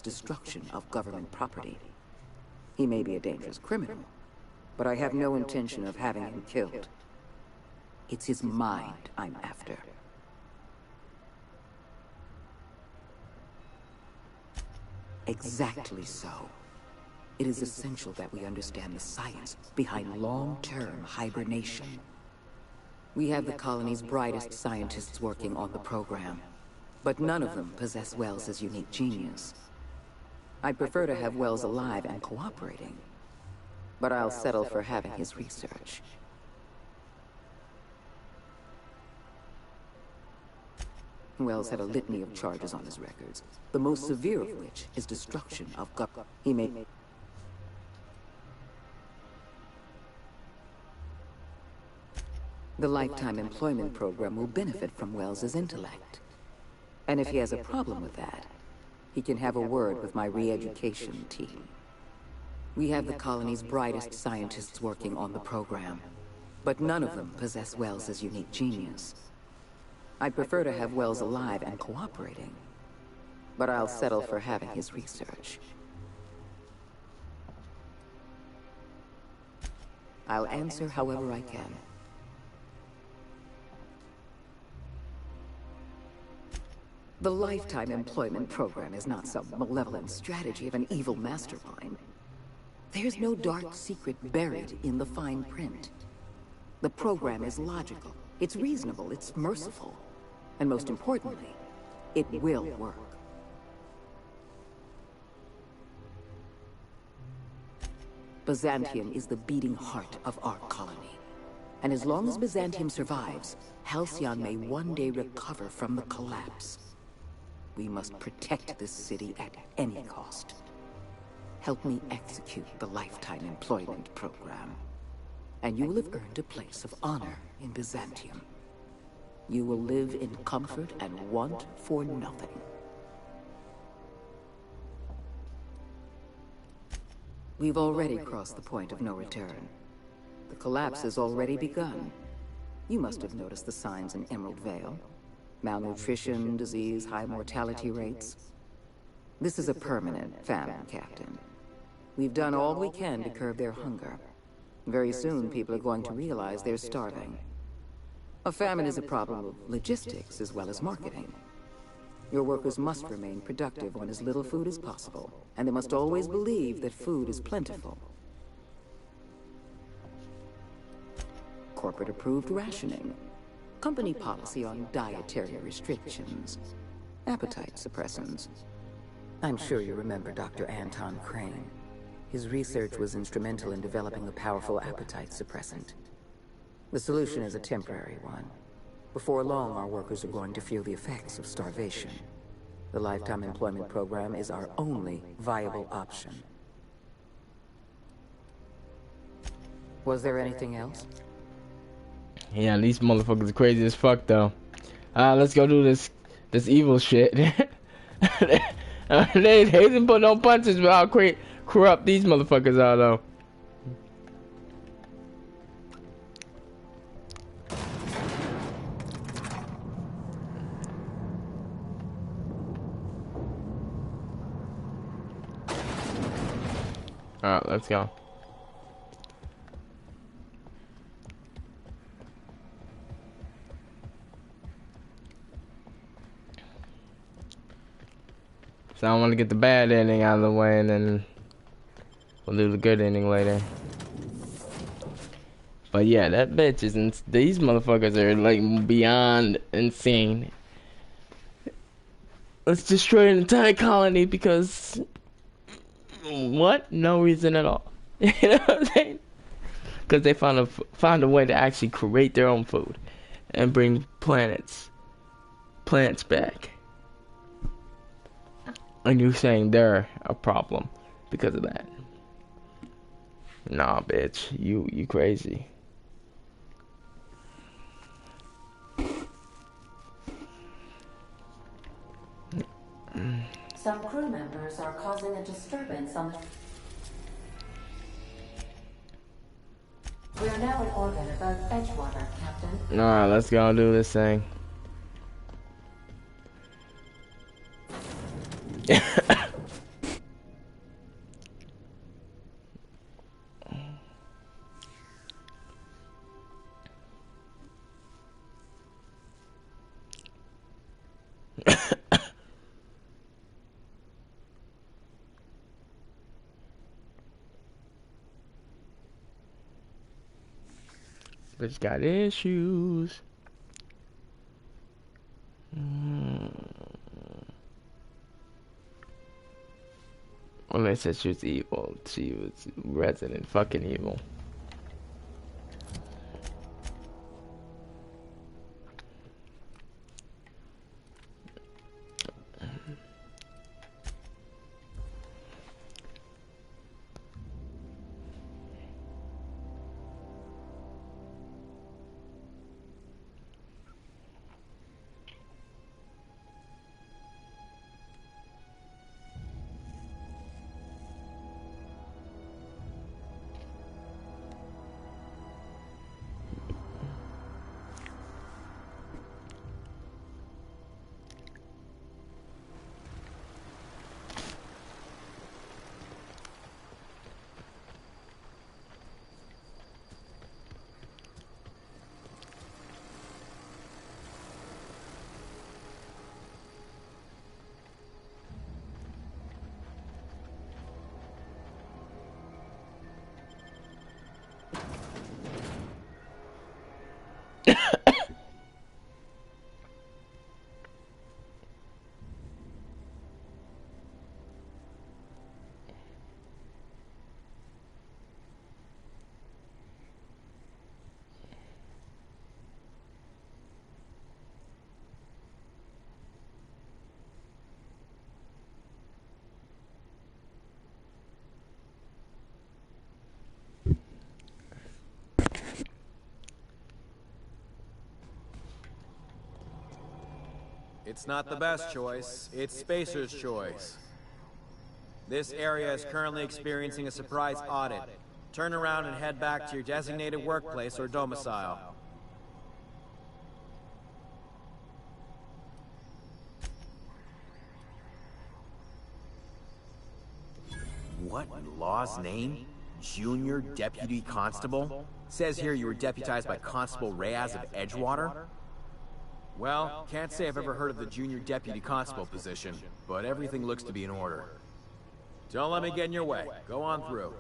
destruction of government property. He may be a dangerous criminal, but I have no intention of having him killed. It's his mind I'm after. Exactly so. It is essential that we understand the science behind long-term hibernation. We have the colony's brightest scientists working on the program, but none of them possess Wells's unique genius. I'd prefer to have Wells alive and cooperating, but I'll settle for having his research. Wells had a litany of charges on his records, the most severe of which is destruction of government. He may... The Lifetime Employment Program will benefit from Wells's intellect. And if he has a problem with that, he can have a word with my re-education team. We have the colony's brightest scientists working on the program, but none of them possess Wells's unique genius. I'd prefer to have Wells alive and cooperating, but I'll settle for having his research. I'll answer however I can. The Lifetime Employment Program is not some malevolent strategy of an evil mastermind. There's no dark secret buried in the fine print. The program is logical, it's reasonable, it's merciful, and most importantly, it will work. Byzantium is the beating heart of our colony. And as long as Byzantium survives, Halcyon may one day recover from the collapse. We must protect this city at any cost. Help me execute the Lifetime Employment Program, and you will have earned a place of honor in Byzantium. You will live in comfort and want for nothing. We've already crossed the point of no return. The collapse has already begun. You must have noticed the signs in Emerald Vale. Malnutrition, disease, high mortality rates. This is a permanent famine, Captain. We've done all we can to curb their hunger. Very soon, people are going to realize they're starving. A famine is a problem of logistics as well as marketing. Your workers must remain productive on as little food as possible, and they must always believe that food is plentiful. Corporate-approved rationing. Company policy on dietary restrictions. Appetite suppressants. I'm sure you remember Dr. Anton Crane. His research was instrumental in developing a powerful appetite suppressant. The solution is a temporary one. Before long, our workers are going to feel the effects of starvation. The Lifetime Employment Program is our only viable option. Was there anything else? Yeah, these motherfuckers are crazy as fuck though. Let's go do this evil shit. They didn't put no punches, but I'll corrupt these motherfuckers out though. Alright, let's go. So I want to get the bad ending out of the way, and then we'll do the good ending later. But yeah, that bitch is these motherfuckers are like beyond insane. Let's destroy an entire colony because what? No reason at all. You know what I'm saying? Because they found a way to actually create their own food and bring plants back. And you're saying they're a problem because of that? Nah, bitch, you crazy. Some crew members are causing a disturbance on the... We are now in orbit above Edgewater, Captain. Alright, let's go do this thing. Bitch got issues. When they said she was evil, she was resident fucking evil. It's not the best choice, it's Spacer's choice. This area is currently experiencing a surprise audit. Turn around and head back to your designated workplace or domicile. What in law's name? Junior Deputy Constable? Says here you were deputized by Constable Reyes of Edgewater? Well, can't say I've ever heard of the Junior Deputy Constable position, but everything looks to be in order. Don't let me get in your way. Go on through.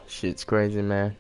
Shit's crazy, man.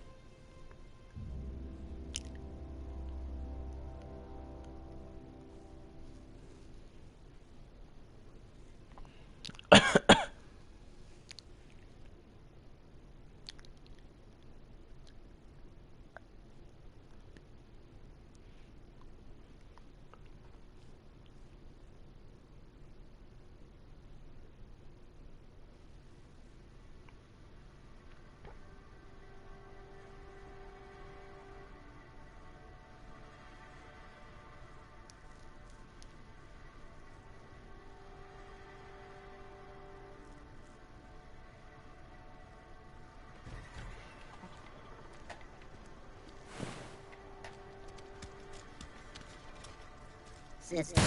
system.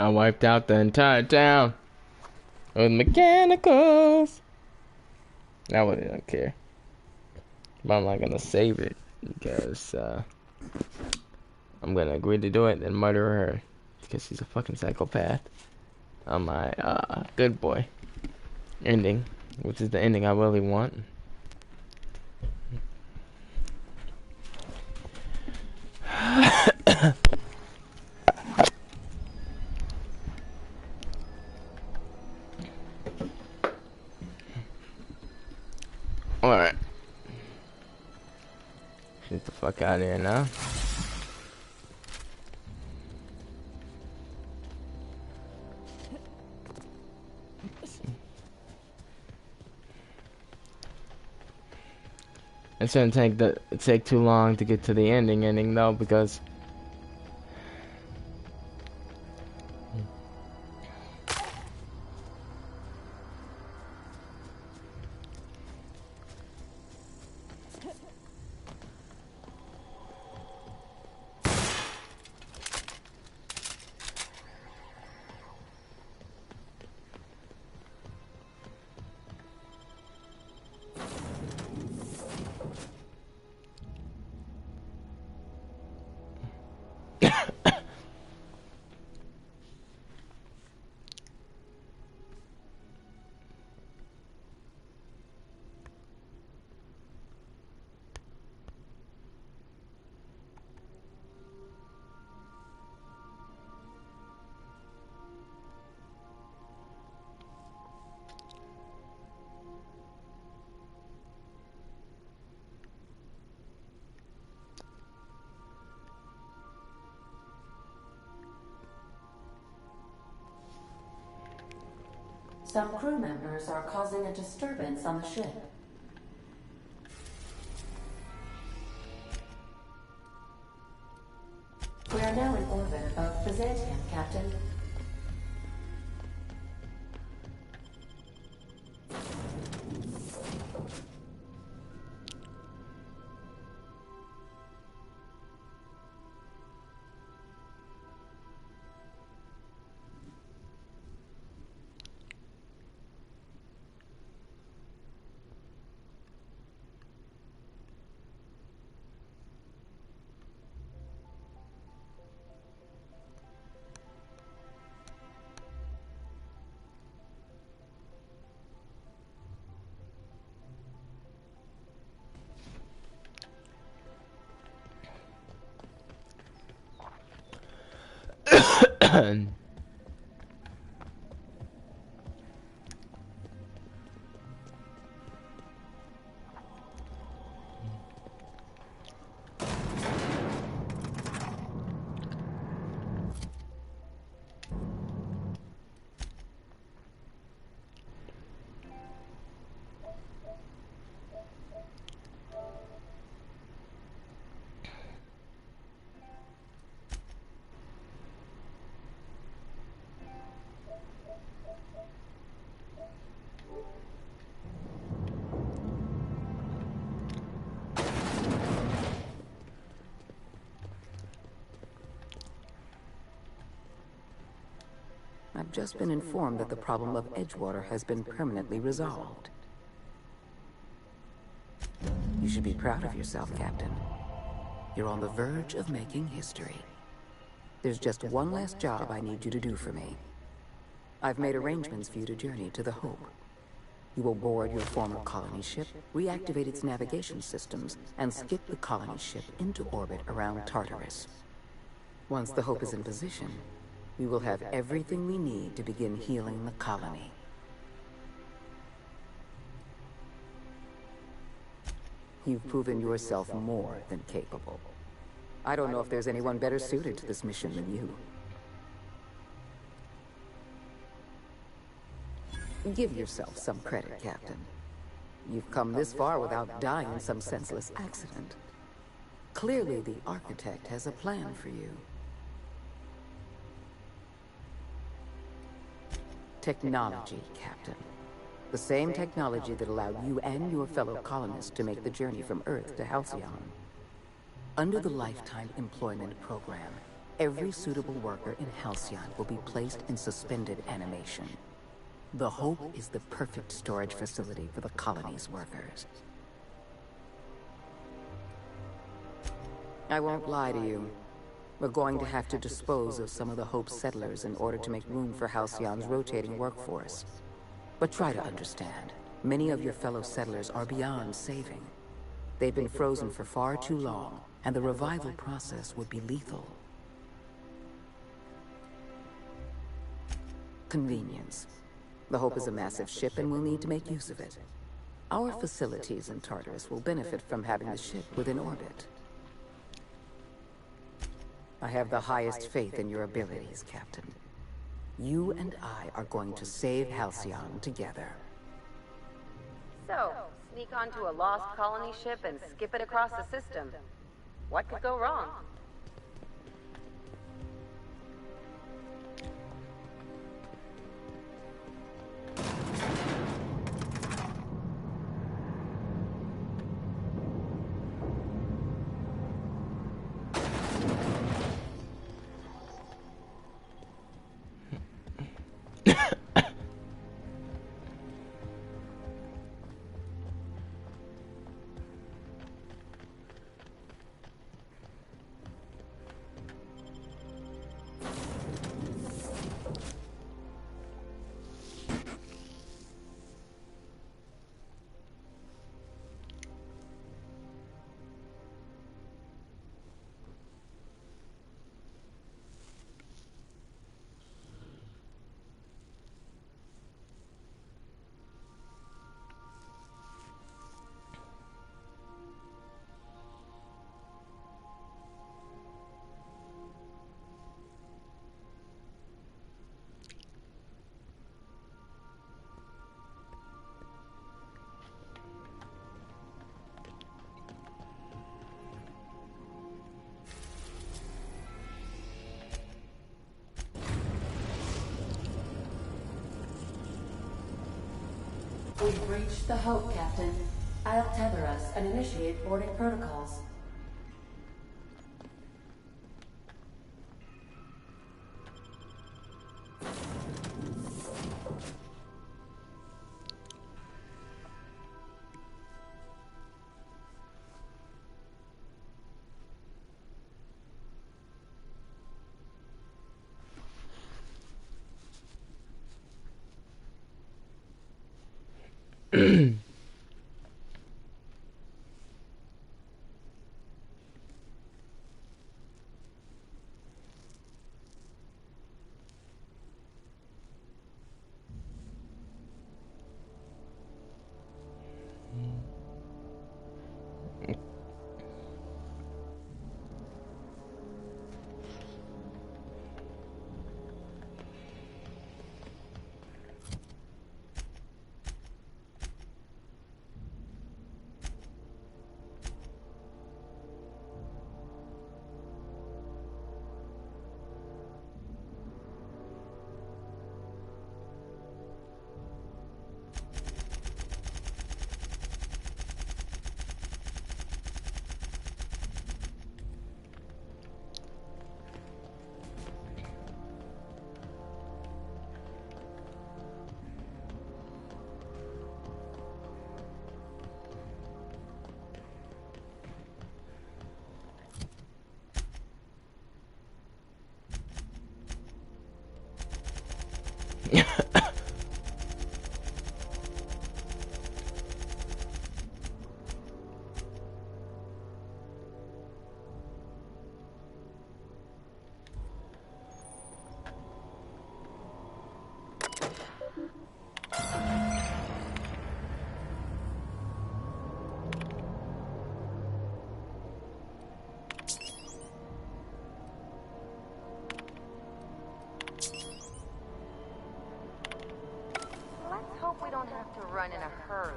I wiped out the entire town with mechanicals. I really don't care. But I'm not gonna save it because I'm gonna agree to do it and murder her because she's a fucking psychopath. On my good boy ending, which is the ending I really want. Alright. Get the fuck out of here now. It shouldn't take too long to get to the ending though, because Some crew members are causing a disturbance on the ship. We are now in orbit above Byzantium, Captain. I've just been informed that the problem of Edgewater has been permanently resolved. You should be proud of yourself, Captain. You're on the verge of making history. There's just one last job I need you to do for me. I've made arrangements for you to journey to the Hope. You will board your former colony ship, reactivate its navigation systems, and skip the colony ship into orbit around Tartarus. Once the Hope is in position, we will have everything we need to begin healing the colony. You've proven yourself more than capable. I don't know if there's anyone better suited to this mission than you. Give yourself some credit, Captain. You've come this far without dying in some senseless accident. Clearly, the Architect has a plan for you. Technology, Captain. The same technology that allowed you and your fellow colonists to make the journey from Earth to Halcyon. Under the Lifetime Employment Program, every suitable worker in Halcyon will be placed in suspended animation. The Hope is the perfect storage facility for the colony's workers. I won't lie to you. We're going to have to dispose of some of the Hope's settlers in order to make room for Halcyon's rotating workforce. But try to understand, many of your fellow settlers are beyond saving. They've been frozen for far too long, and the revival process would be lethal. Convenience. The Hope is a massive ship and we'll need to make use of it. Our facilities in Tartarus will benefit from having the ship within orbit. I have the highest faith in your abilities, Captain. You and I are going to save Halcyon together. So, sneak onto a lost colony ship and skip it across the system. What could go wrong? We've breached the Hope, Captain. I'll tether us and initiate boarding protocols. Let's hope we don't have to run in a hurry.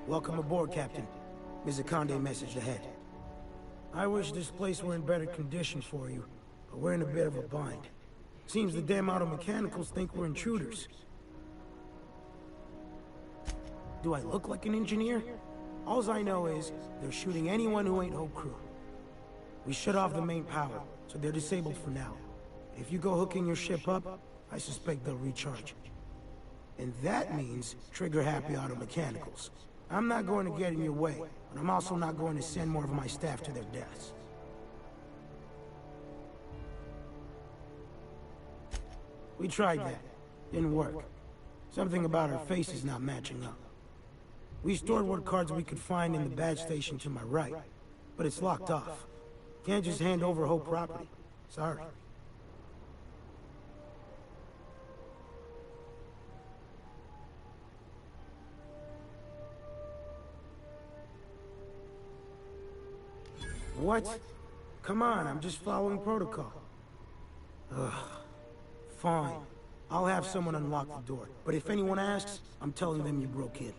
Welcome aboard, Captain. Mizukande messaged ahead. I wish this place were in better condition for you, but we're in a bit of a bind. Seems the damn auto mechanicals think we're intruders. Do I look like an engineer? Alls I know is, they're shooting anyone who ain't Hope Crew. We shut off the main power, so they're disabled for now. If you go hooking your ship up, I suspect they'll recharge. And that means trigger-happy auto mechanicals. I'm not going to get in your way, but I'm also not going to send more of my staff to their deaths. We tried that. Didn't work. Something about our faces not matching up. We stored what cards we could find in the badge station to my right, but it's locked off. Can't just hand over Hope property. Sorry. What? Come on, I'm just following protocol. Ugh. Fine. I'll have someone unlock the door. But if anyone asks, I'm telling them you broke in.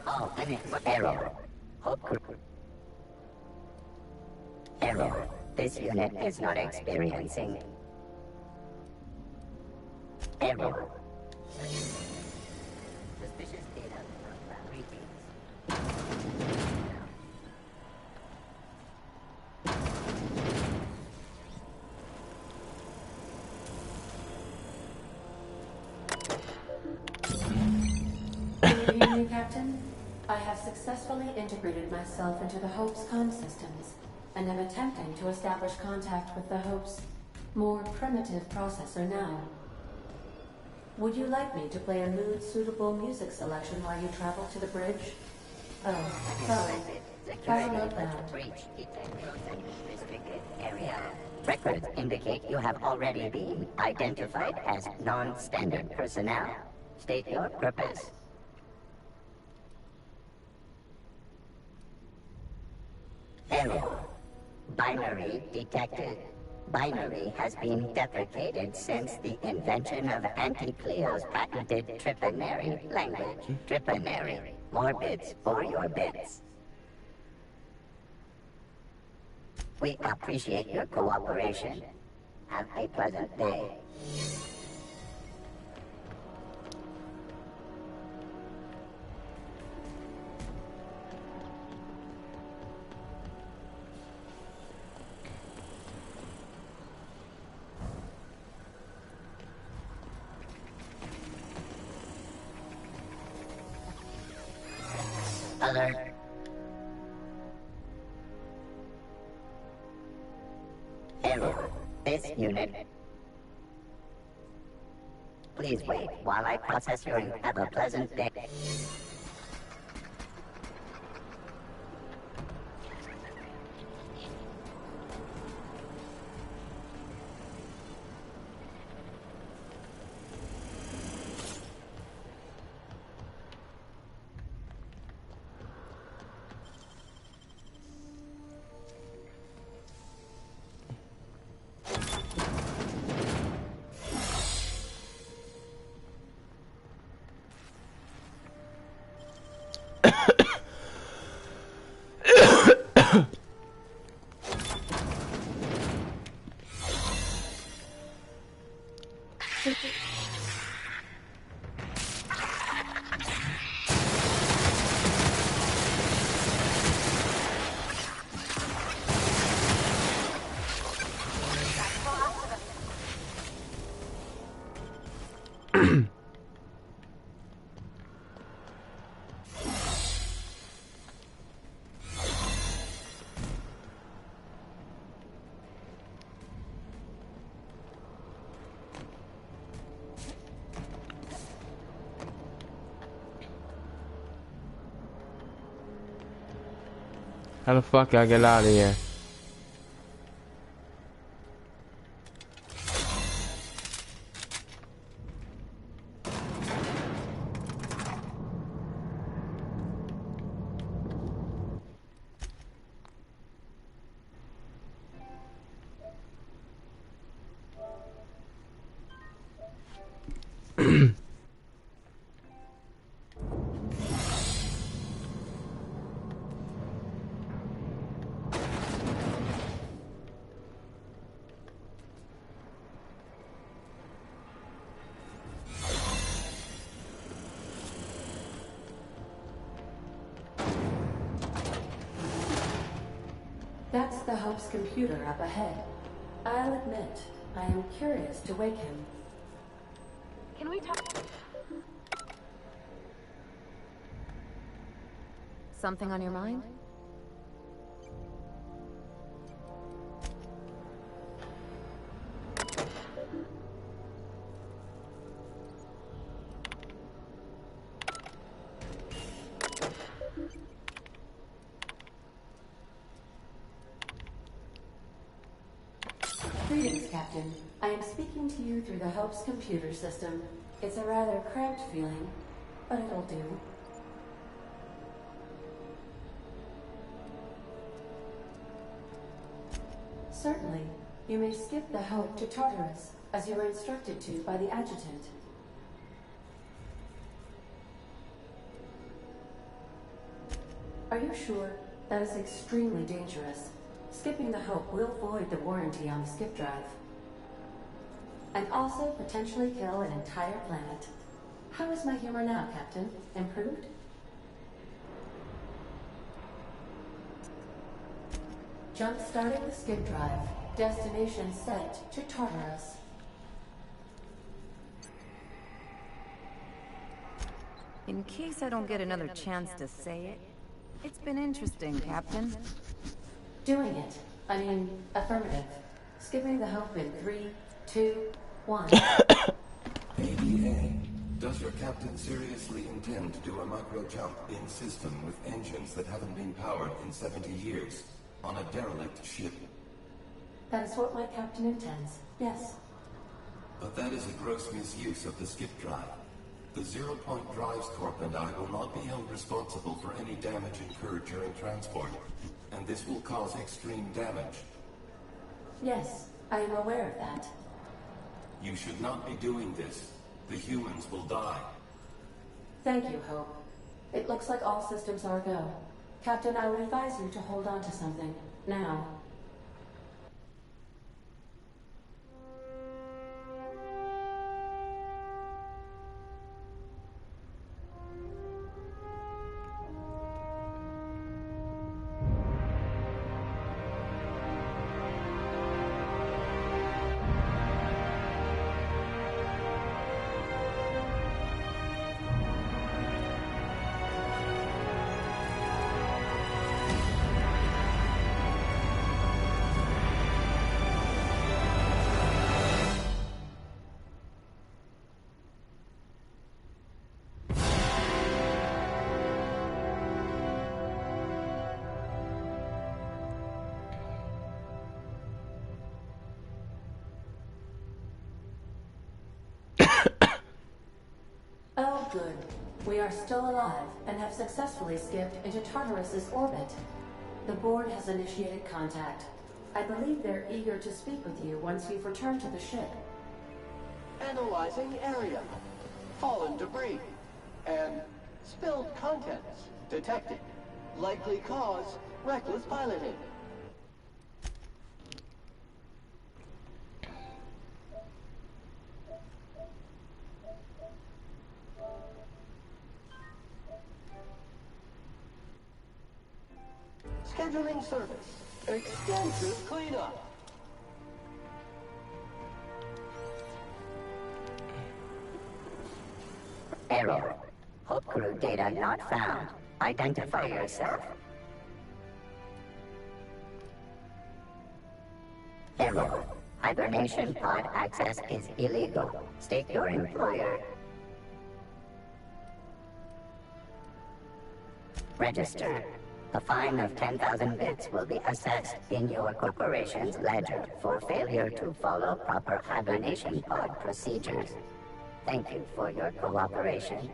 All units error. Error. This unit is not experiencing error. Suspicious data. Readings. Good evening, Captain. I have successfully integrated myself into the Hope's comm systems, and am attempting to establish contact with the Hope's more primitive processor now. Would you like me to play a mood-suitable music selection while you travel to the bridge? Oh, sorry. Fire note now. Restricted area. Records indicate you have already been identified as non-standard personnel. State your purpose. Error. Binary detected. Binary has been deprecated since the invention of Auntie Cleo's patented Tripanary language. Tripanary. More bits for your bits. We appreciate your cooperation. Have a pleasant day. Alert. Error. This unit. Please wait while I process your have a pleasant day. How the fuck I get out of here? That's the Hope's computer up ahead. I'll admit, I am curious to wake him. Can we talk? Something on your mind? Greetings, Captain. I am speaking to you through the Hope's computer system. It's a rather cramped feeling, but it'll do. Certainly. You may skip the Hope to Tartarus, as you were instructed to by the Adjutant. Are you sure? That is extremely dangerous. Skipping the Hope will void the warranty on the skip drive. And also potentially kill an entire planet. How is my humor now, Captain? Improved? Jump-starting the skip drive. Destination set to Tartarus. In case I don't get another chance to say it, it's been interesting, Captain. Doing it. I mean, affirmative. Skipping the Hope in 3, 2, 1. ADA, does your captain seriously intend to do a micro-jump in system with engines that haven't been powered in 70 years on a derelict ship? That is what my captain intends, yes. But that is a gross misuse of the skip drive. The Zero Point Drives Corp and I will not be held responsible for any damage incurred during transport, and this will cause extreme damage. Yes, I am aware of that. You should not be doing this. The humans will die. Thank you, Hope. It looks like all systems are go. Captain, I would advise you to hold on to something. Now. Oh, good. We are still alive and have successfully skipped into Tartarus's orbit. The board has initiated contact. I believe they're eager to speak with you once you've returned to the ship. Analyzing area. Fallen debris. And spilled contents detected. Likely cause, reckless piloting. Scheduling service. Extensive cleanup. Error. Hope crew data not found. Identify yourself. Error. Hibernation pod access is illegal. State your employer. Register. A fine of 10,000 bits will be assessed in your corporation's ledger for failure to follow proper hibernation pod procedures. Thank you for your cooperation.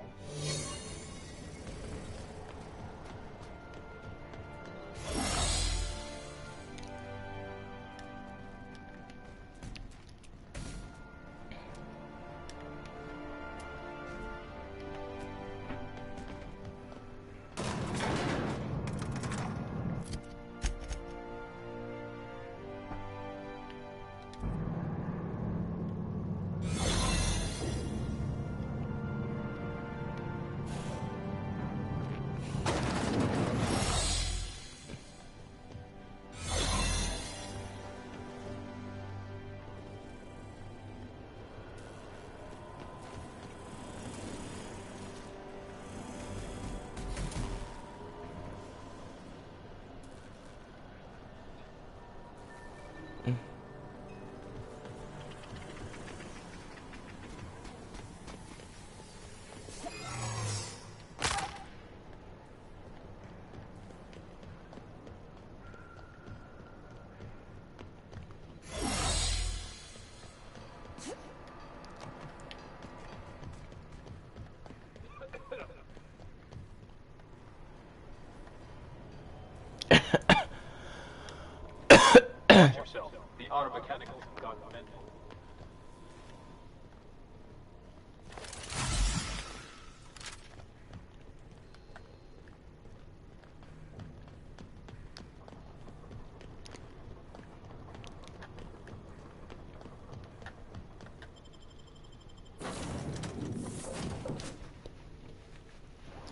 Yourself. The auto mechanicals have gone mental.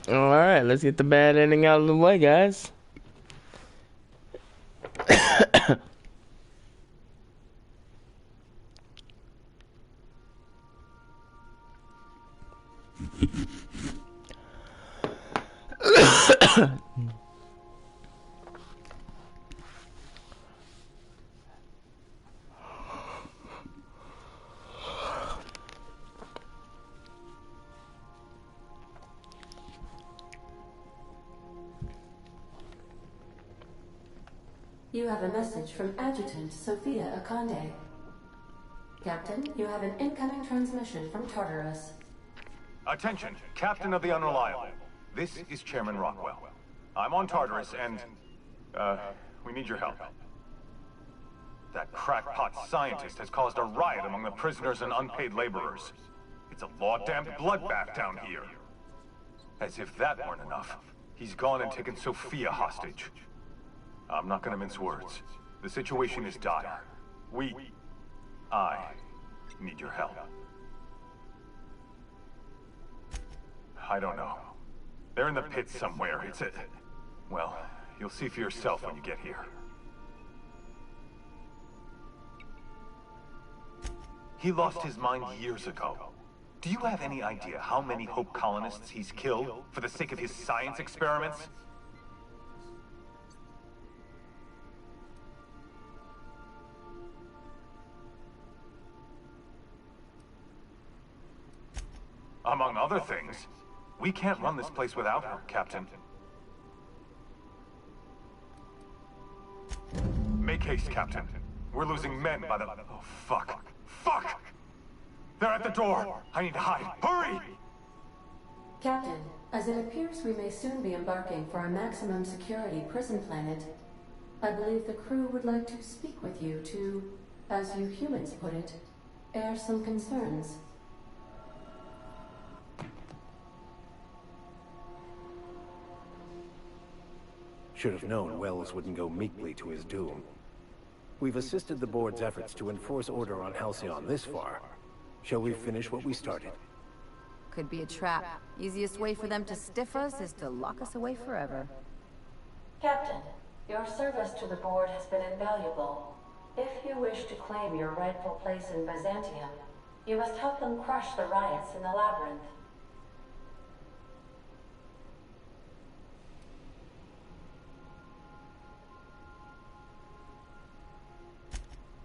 Alright, let's get the bad ending out of the way, guys. You have a message from Adjutant Sophia Akande. Captain, you have an incoming transmission from Tartarus. Attention, Captain of the Unreliable. This is Chairman Rockwell. I'm on Tartarus and, we need your help. That crackpot scientist has caused a riot among the prisoners and unpaid laborers. It's a law-damned bloodbath down here. As if that weren't enough, he's gone and taken Sophia hostage. I'm not gonna mince words. The situation is dire. I need your help. I don't know. They're in the pits somewhere. Well, you'll see for yourself when you get here. He lost his mind years ago. Do you have any idea how many Hope colonists he's killed for the sake of his science experiments? Among other things, we can't run this place without her, Captain. Make haste, Captain. We're losing men by the... Oh, fuck. Fuck! They're at the door! I need to hide. Hurry! Captain, as it appears we may soon be embarking for a maximum security prison planet, I believe the crew would like to speak with you to, as you humans put it, air some concerns. Should have known Wells wouldn't go meekly to his doom. We've assisted the board's efforts to enforce order on Halcyon this far. Shall we finish what we started? Could be a trap. Easiest way for them to stiff us is to lock us away forever. Captain, your service to the board has been invaluable. If you wish to claim your rightful place in Byzantium, you must help them crush the riots in the Labyrinth.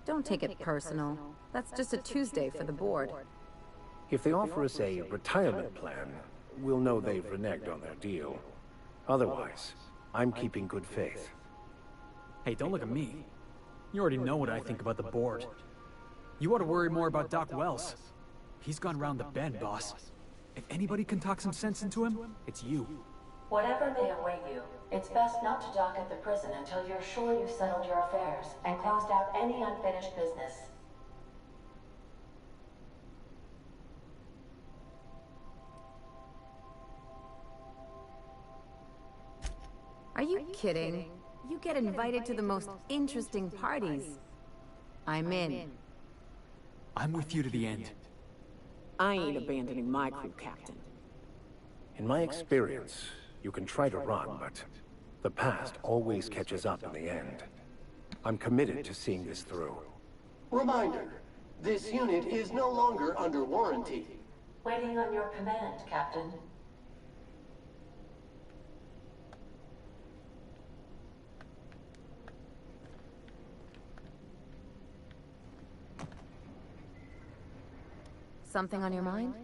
Don't take it personal. That's just a Tuesday for the board. If they offer us a retirement plan, we'll know they've reneged on their deal. Otherwise, I'm keeping good faith. Hey, don't look at me. You already know what I think about the board. You ought to worry more about Doc Wells. He's gone round the bend, boss. If anybody can talk some sense into him, it's you. Whatever may await you, it's best not to dock at the prison until you're sure you've settled your affairs and closed out any unfinished business. Are you kidding? You get invited to the most interesting parties. I'm in. I'm with you to the end. I ain't abandoning my crew, Captain. In my experience, you can try to run, but the past always catches up in the end. I'm committed to seeing this through. Reminder, this unit is no longer under warranty. Waiting on your command, Captain. Something on your mind?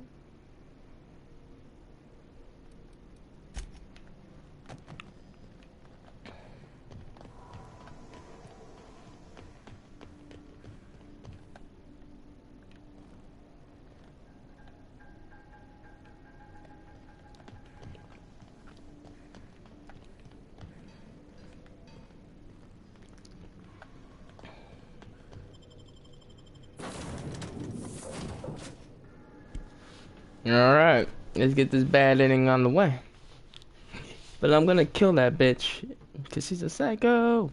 Alright, let's get this bad ending on the way. But I'm gonna kill that bitch, because she's a psycho.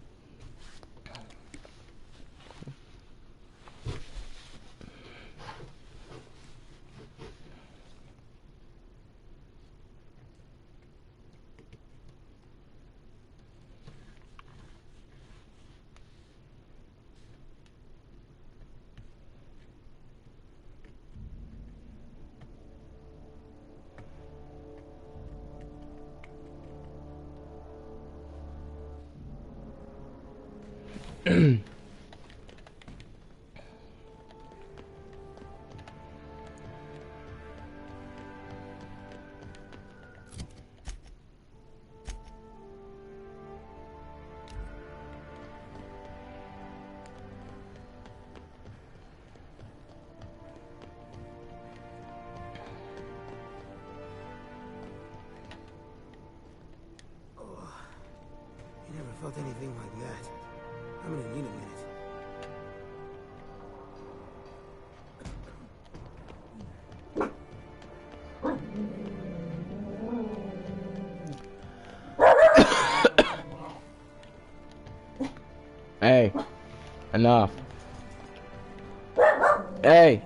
Felt anything like that. I'm gonna need a minute. Hey, enough. Hey.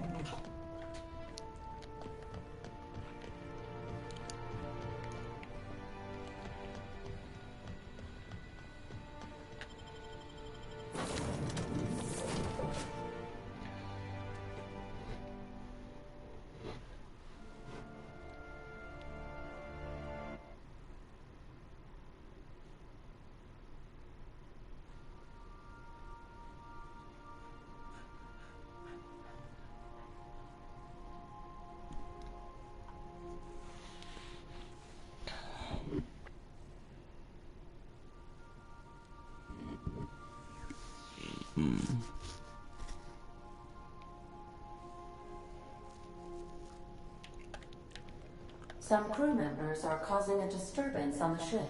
Some crew members are causing a disturbance on the ship.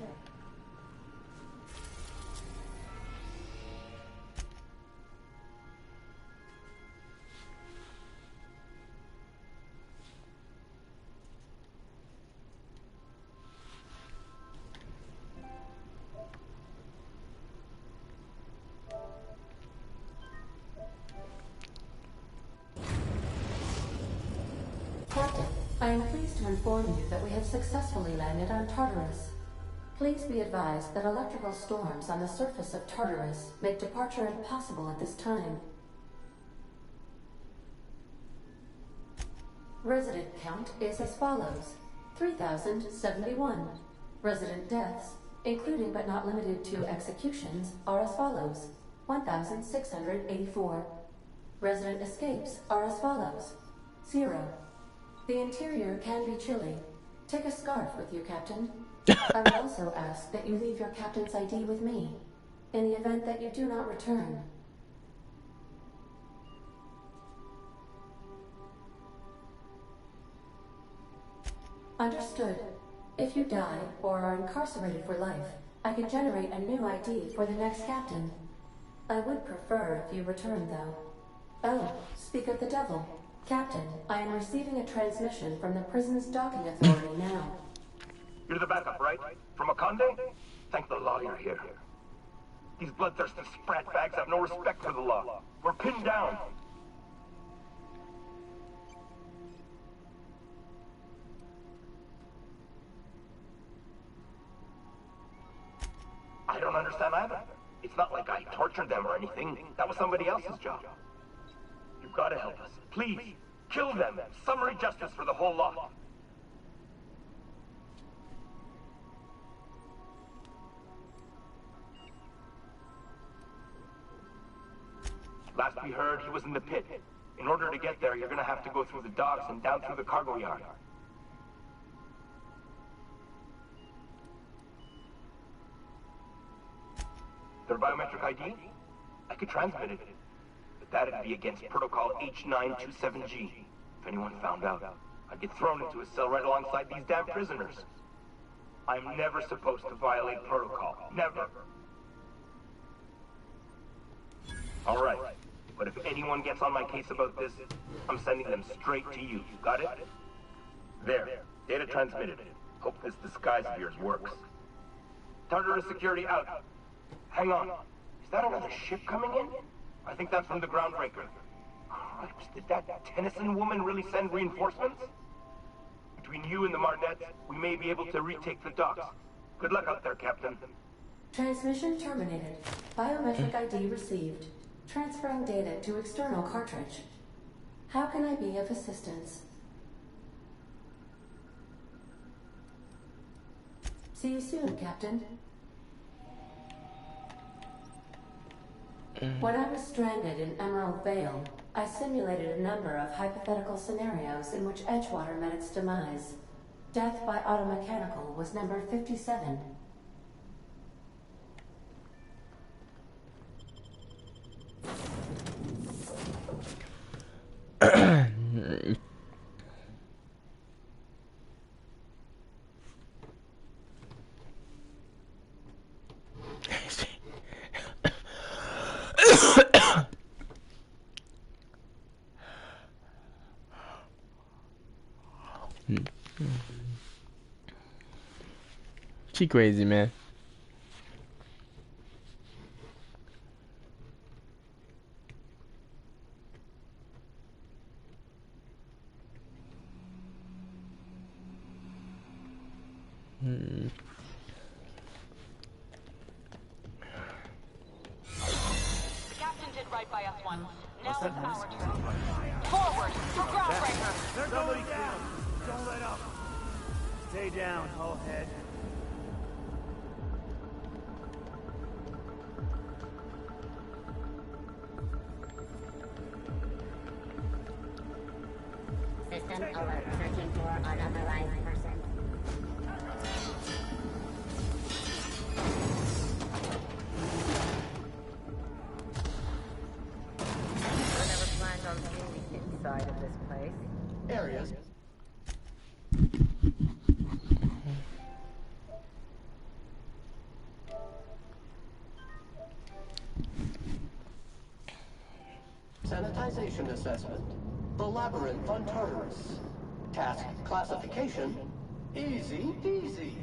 Captain, I am pleased to inform you that we have successfully landed on Tartarus. Please be advised that electrical storms on the surface of Tartarus make departure impossible at this time. Resident count is as follows: 3,071. Resident deaths, including but not limited to executions, are as follows: 1,684. Resident escapes are as follows: 0. The interior can be chilly. Take a scarf with you, Captain. I would also ask that you leave your captain's ID with me, in the event that you do not return. Understood. If you die or are incarcerated for life, I can generate a new ID for the next captain. I would prefer if you return, though. Oh, speak of the devil. Captain, I am receiving a transmission from the prison's docking authority now. You're the backup, right? From Akande? Thank the law you're here. These bloodthirsty sprat bags have no respect for the law. We're pinned down. I don't understand either. It's not like I tortured them or anything. That was somebody else's job. You've got to help us. Please, kill them. Summary justice for the whole lot. Last we heard, he was in the pit. In order to get there, you're gonna have to go through the docks and down through the cargo yard. Their biometric ID? I could transmit it. But that'd be against Protocol H927G. If anyone found out, I'd get thrown into a cell right alongside these damn prisoners. I'm never supposed to violate protocol. Never. All right. But if anyone gets on my case about this, I'm sending them straight to you. Got it? There. Data transmitted. Hope this disguise of yours works. Tartarus security out. Hang on. Is that another ship coming in? I think that's from the Groundbreaker. Cripes, did that Tennyson woman really send reinforcements? Between you and the Marnets, we may be able to retake the docks. Good luck out there, Captain. Transmission terminated. Biometric ID received. Transferring data to external cartridge. How can I be of assistance? See you soon, Captain. When I was stranded in Emerald Vale, I simulated a number of hypothetical scenarios in which Edgewater met its demise. Death by automechanical was number 57. She crazy, man. The captain did right by us once. Now it's our turn. Forward for Groundbreaker! They're going down! Don't let up! Stay down, Hullhead. System alert. Searching for unauthorized person. I never planned on seeing the inside of this place. Areas. Sanitization assessment. The Labyrinth on Tartarus. Task classification. Easy peasy.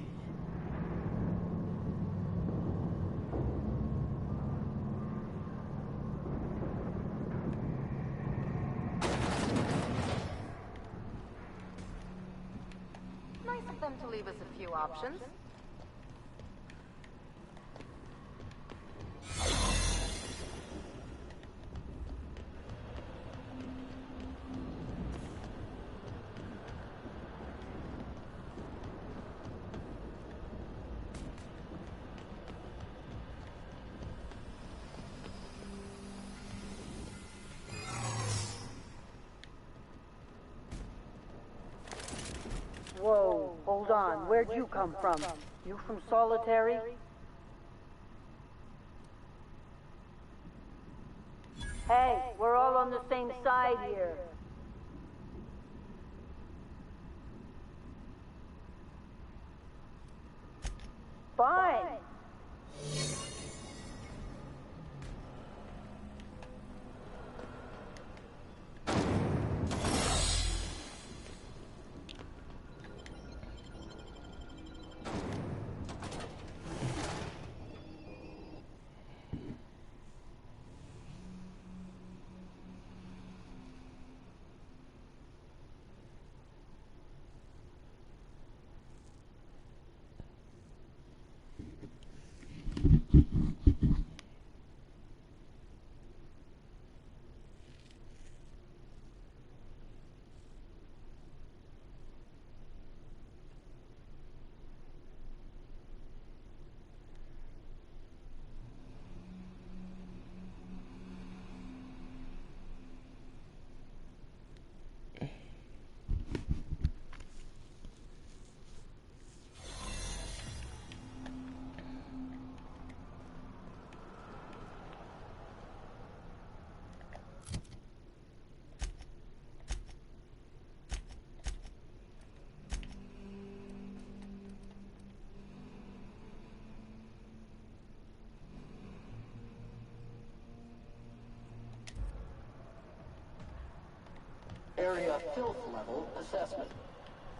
Nice of them to leave us a few options. Whoa, hold on. Where'd you come from? You from Solitary? Hey, we're all on the same side here. Fine. Area filth level assessment.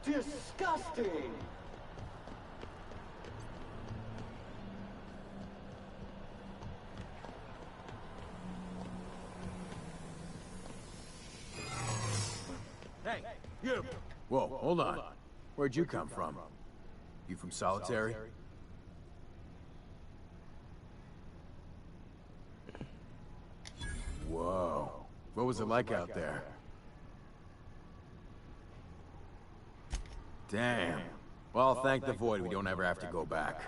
Disgusting! Hey, you! Whoa, hold on. Where'd you come from? You from Solitary? Whoa. What was it like out there? Damn. Well, thank the Void we don't ever have to go back.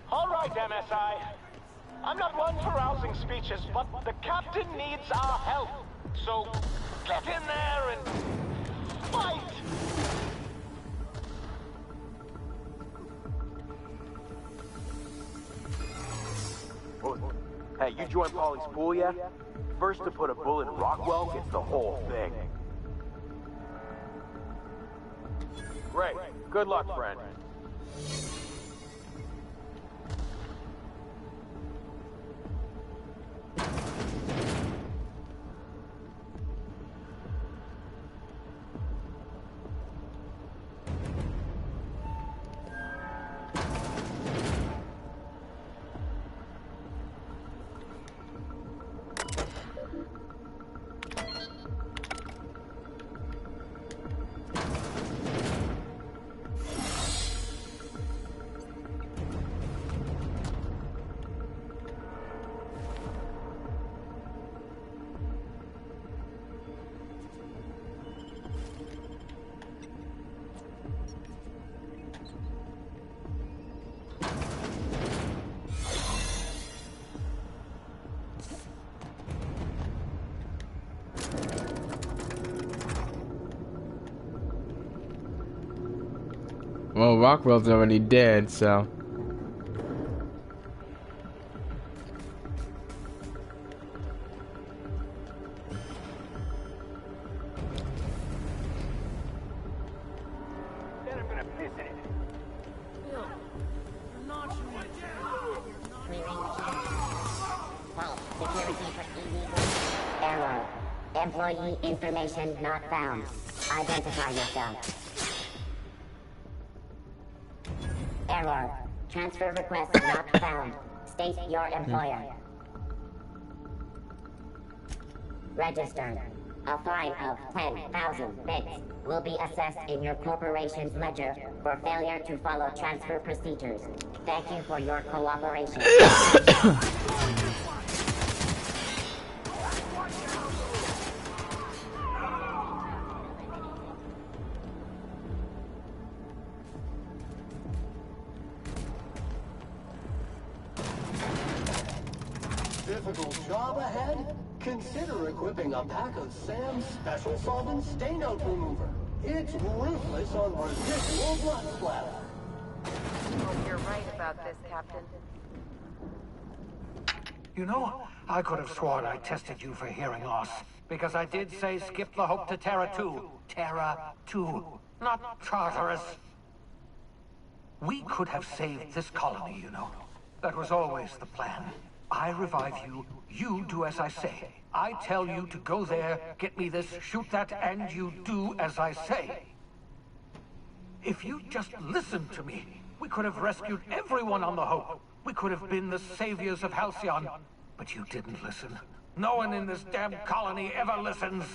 All right, MSI. I'm not one for rousing speeches, but the captain needs our help. So, get in there and fight! Hey, you joined Polly's pool yet? First to put a bullet in Rockwell gets the whole thing. Great. Good luck, friend. Well, Rockwell's already dead, so. Error. Employee information not found. Identify yourself. Error. Transfer request not found. State your employer. Registered. A fine of 10,000 bits will be assessed in your corporation's ledger for failure to follow transfer procedures. Thank you for your cooperation. Difficult job ahead? Consider equipping a pack of Sam's Special Solvent Stain Out Remover. It's ruthless on residual blood splatter. Hope you're right about this, Captain. You know, I could have sworn I tested you for hearing loss. Because I did say skip the Hope to Terra 2. Terra 2, not Tartarus. We could have saved this colony, you know. That was always the plan. I revive you, you do as I say. I tell you to go there, get me this, shoot that, and you do as I say. If you just listened to me, we could have rescued everyone on the Hope. We could have been the saviors of Halcyon. But you didn't listen. No one in this damn colony ever listens.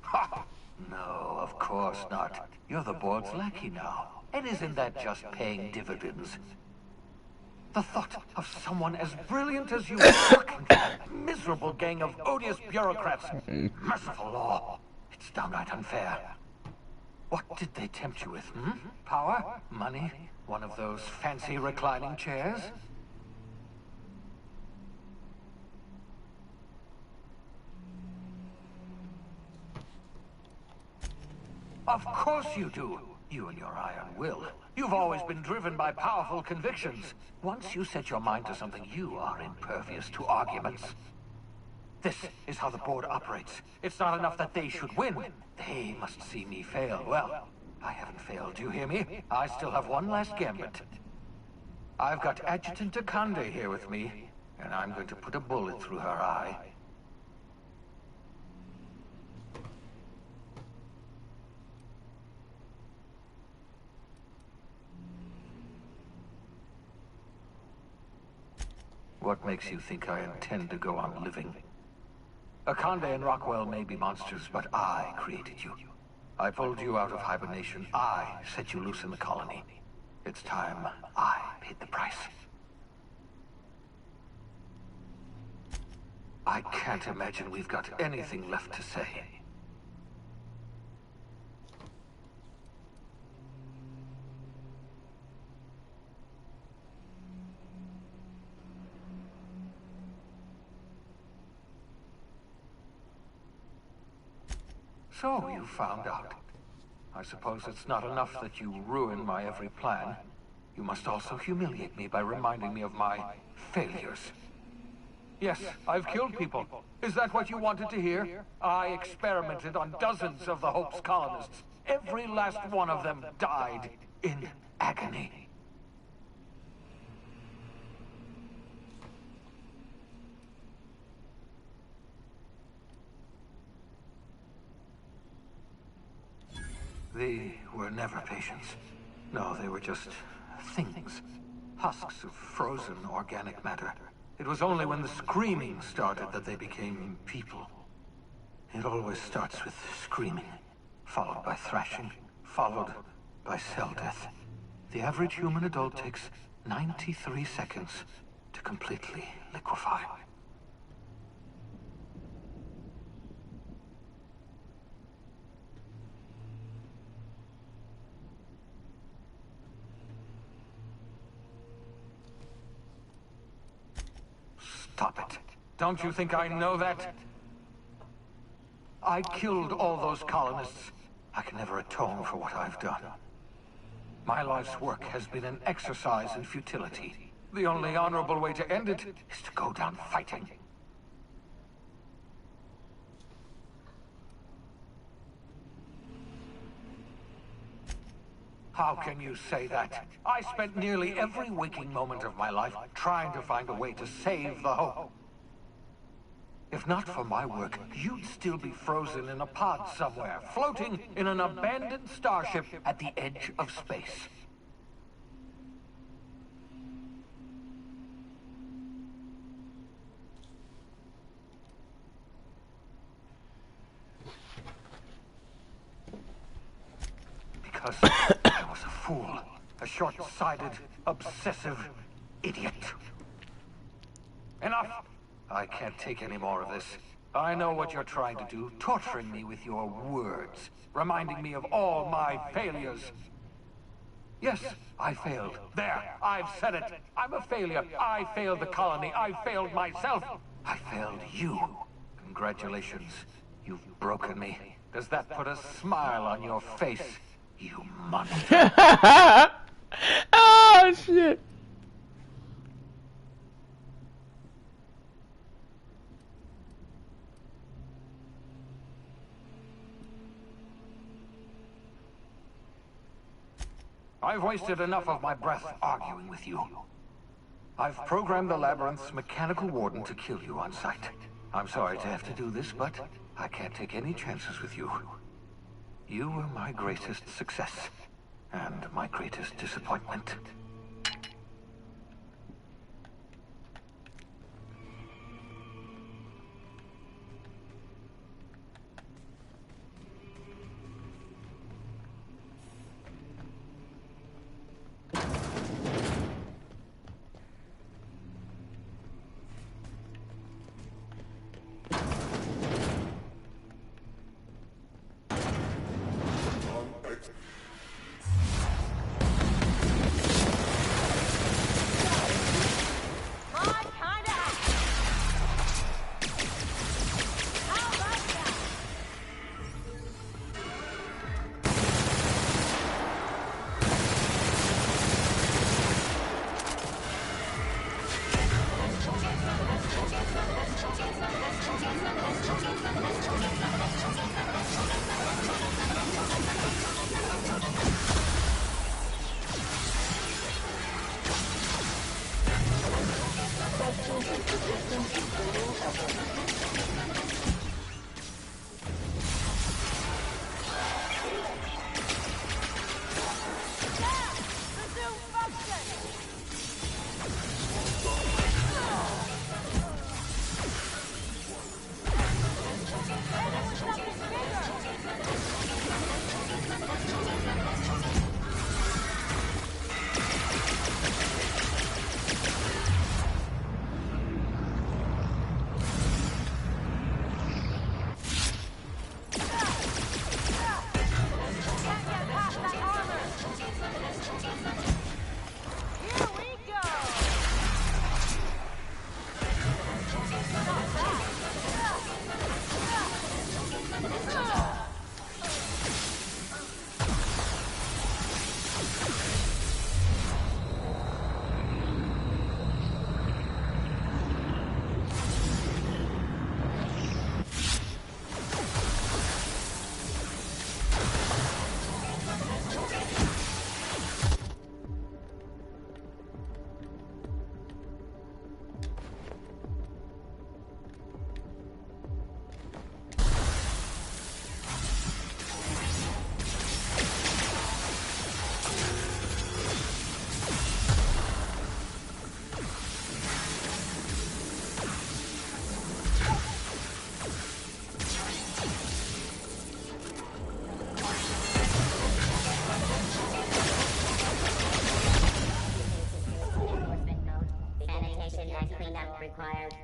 Ha! No, of course not. You're the board's lackey now. And isn't that just paying dividends? The thought of someone as brilliant as you working for that miserable gang of odious bureaucrats. Merciful law. It's downright unfair. What did they tempt you with, hmm? Power? Money? One of those fancy reclining chairs? Of course you do. You and your iron will. You've always been driven by powerful convictions. Once you set your mind to something, you are impervious to arguments. This is how the board operates. It's not enough that they should win. They must see me fail. Well, I haven't failed, do you hear me? I still have one last gambit. I've got Adjutant Akande here with me, and I'm going to put a bullet through her eye. What makes you think I intend to go on living? Akande and Rockwell may be monsters, but I created you. I pulled you out of hibernation. I set you loose in the colony. It's time I paid the price. I can't imagine we've got anything left to say. So you found out. I suppose it's not enough that you ruin my every plan. You must also humiliate me by reminding me of my failures. Yes, I've killed people. Is that what you wanted to hear? I experimented on dozens of the Hope's colonists. Every last one of them died in agony. They were never patients. No, they were just things. Husks of frozen organic matter. It was only when the screaming started that they became people. It always starts with screaming, followed by thrashing, followed by cell death. The average human adult takes 93 seconds to completely liquefy. Stop it. Don't you think I know that? I killed all those colonists. I can never atone for what I've done. My life's work has been an exercise in futility. The only honorable way to end it is to go down fighting. How can you say that? I spent nearly every waking moment of my life trying to find a way to save the Hope. If not for my work, you'd still be frozen in a pod somewhere, floating in an abandoned starship at the edge of space. Because I was a fool, a short-sighted, obsessive idiot. Enough! I can't take any more of this. I know what you're trying to do, torturing me with your words, reminding me of all my failures. Yes, I failed. There, I've said it. I'm a failure. I failed the colony. I failed myself. I failed you. Congratulations. You've broken me. Does that put a smile on your face, you monster? Oh, shit. I've wasted enough of my breath arguing with you. I've programmed the Labyrinth's mechanical warden to kill you on sight. I'm sorry to have to do this, but I can't take any chances with you. You were my greatest success, and my greatest disappointment. required.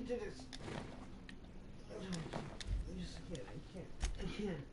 to this. I can't.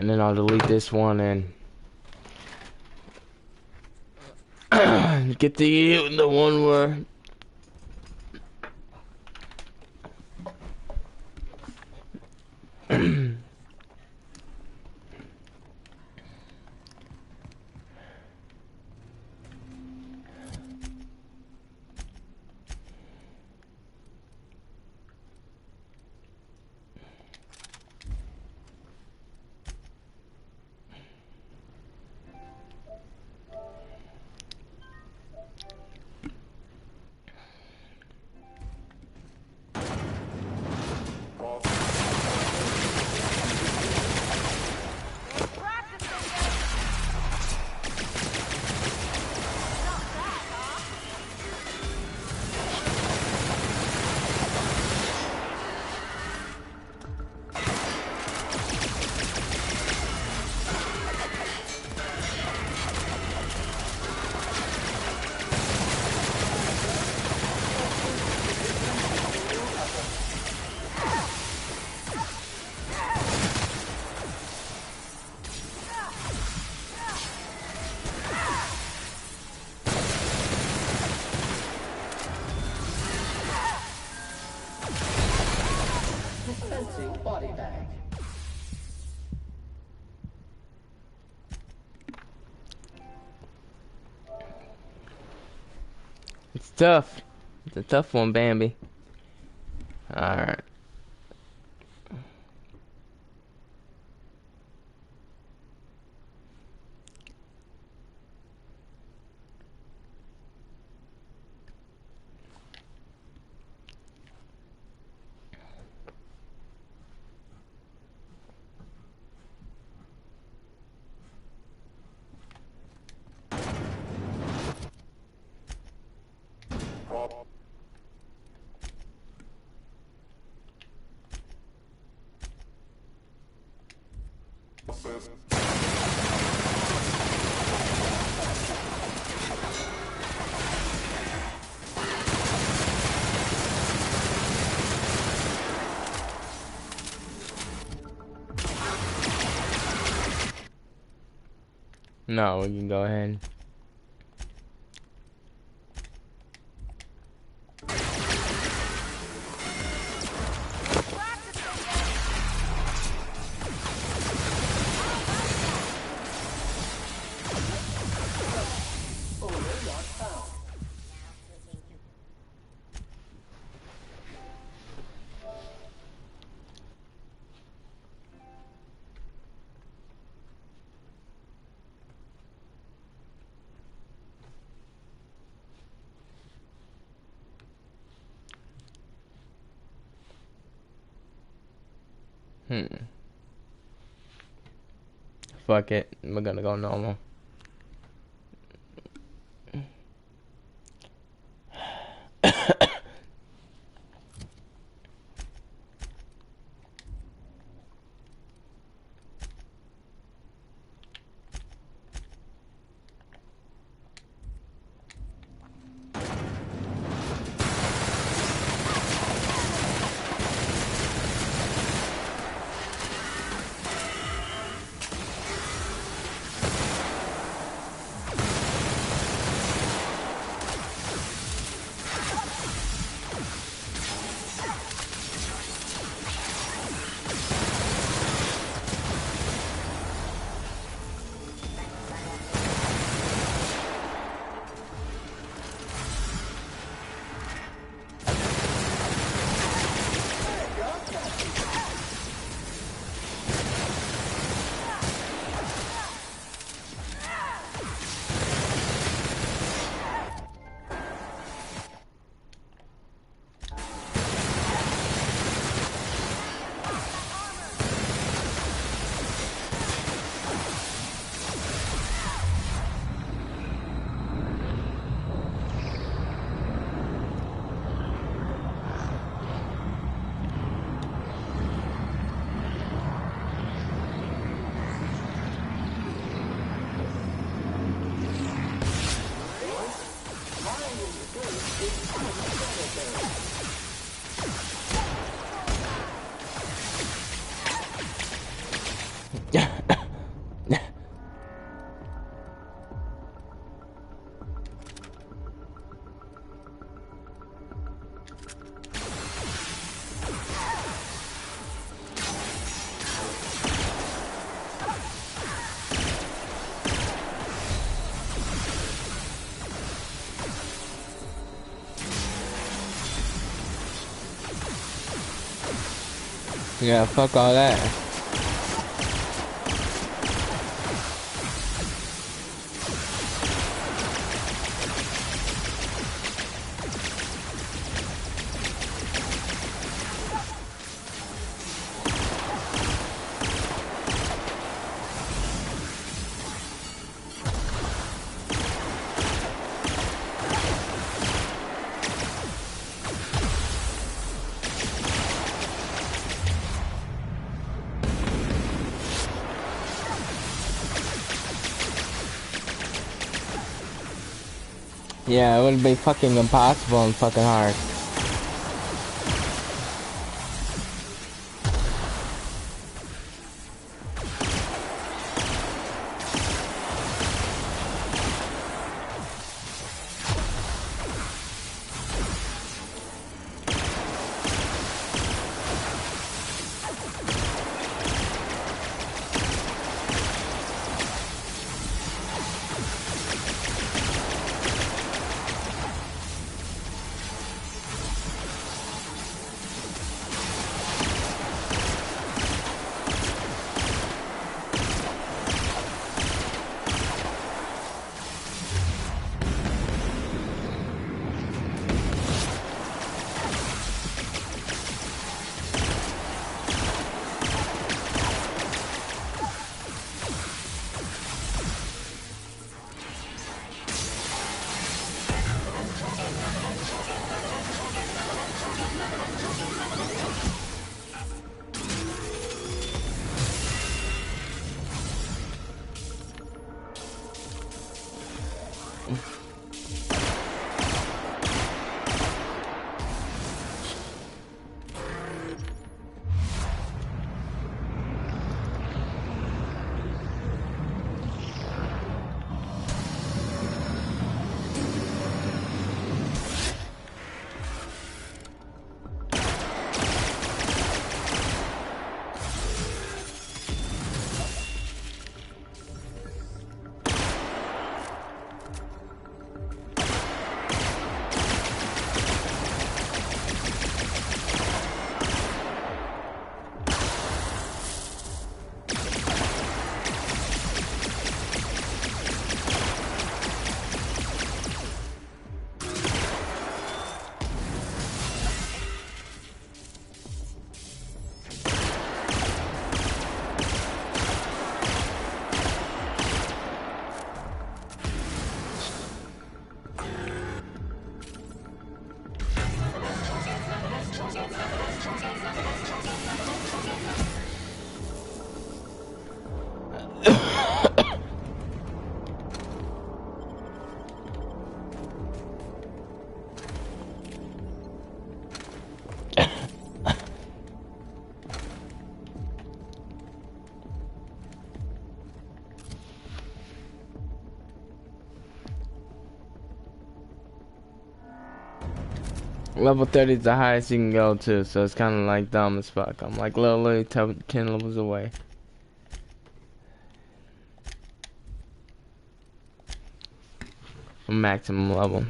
And then I'll delete this one and get the one where Dispensing body bag. it's tough. It's a tough one, Bambi. Alright. No, we can go ahead. Fuck it. We're gonna go normal. Yeah, fuck all that. Yeah, it would be fucking impossible and fucking hard. Level 30 is the highest you can go to, so it's kind of like dumb as fuck. I'm like literally 10 levels away. From maximum level.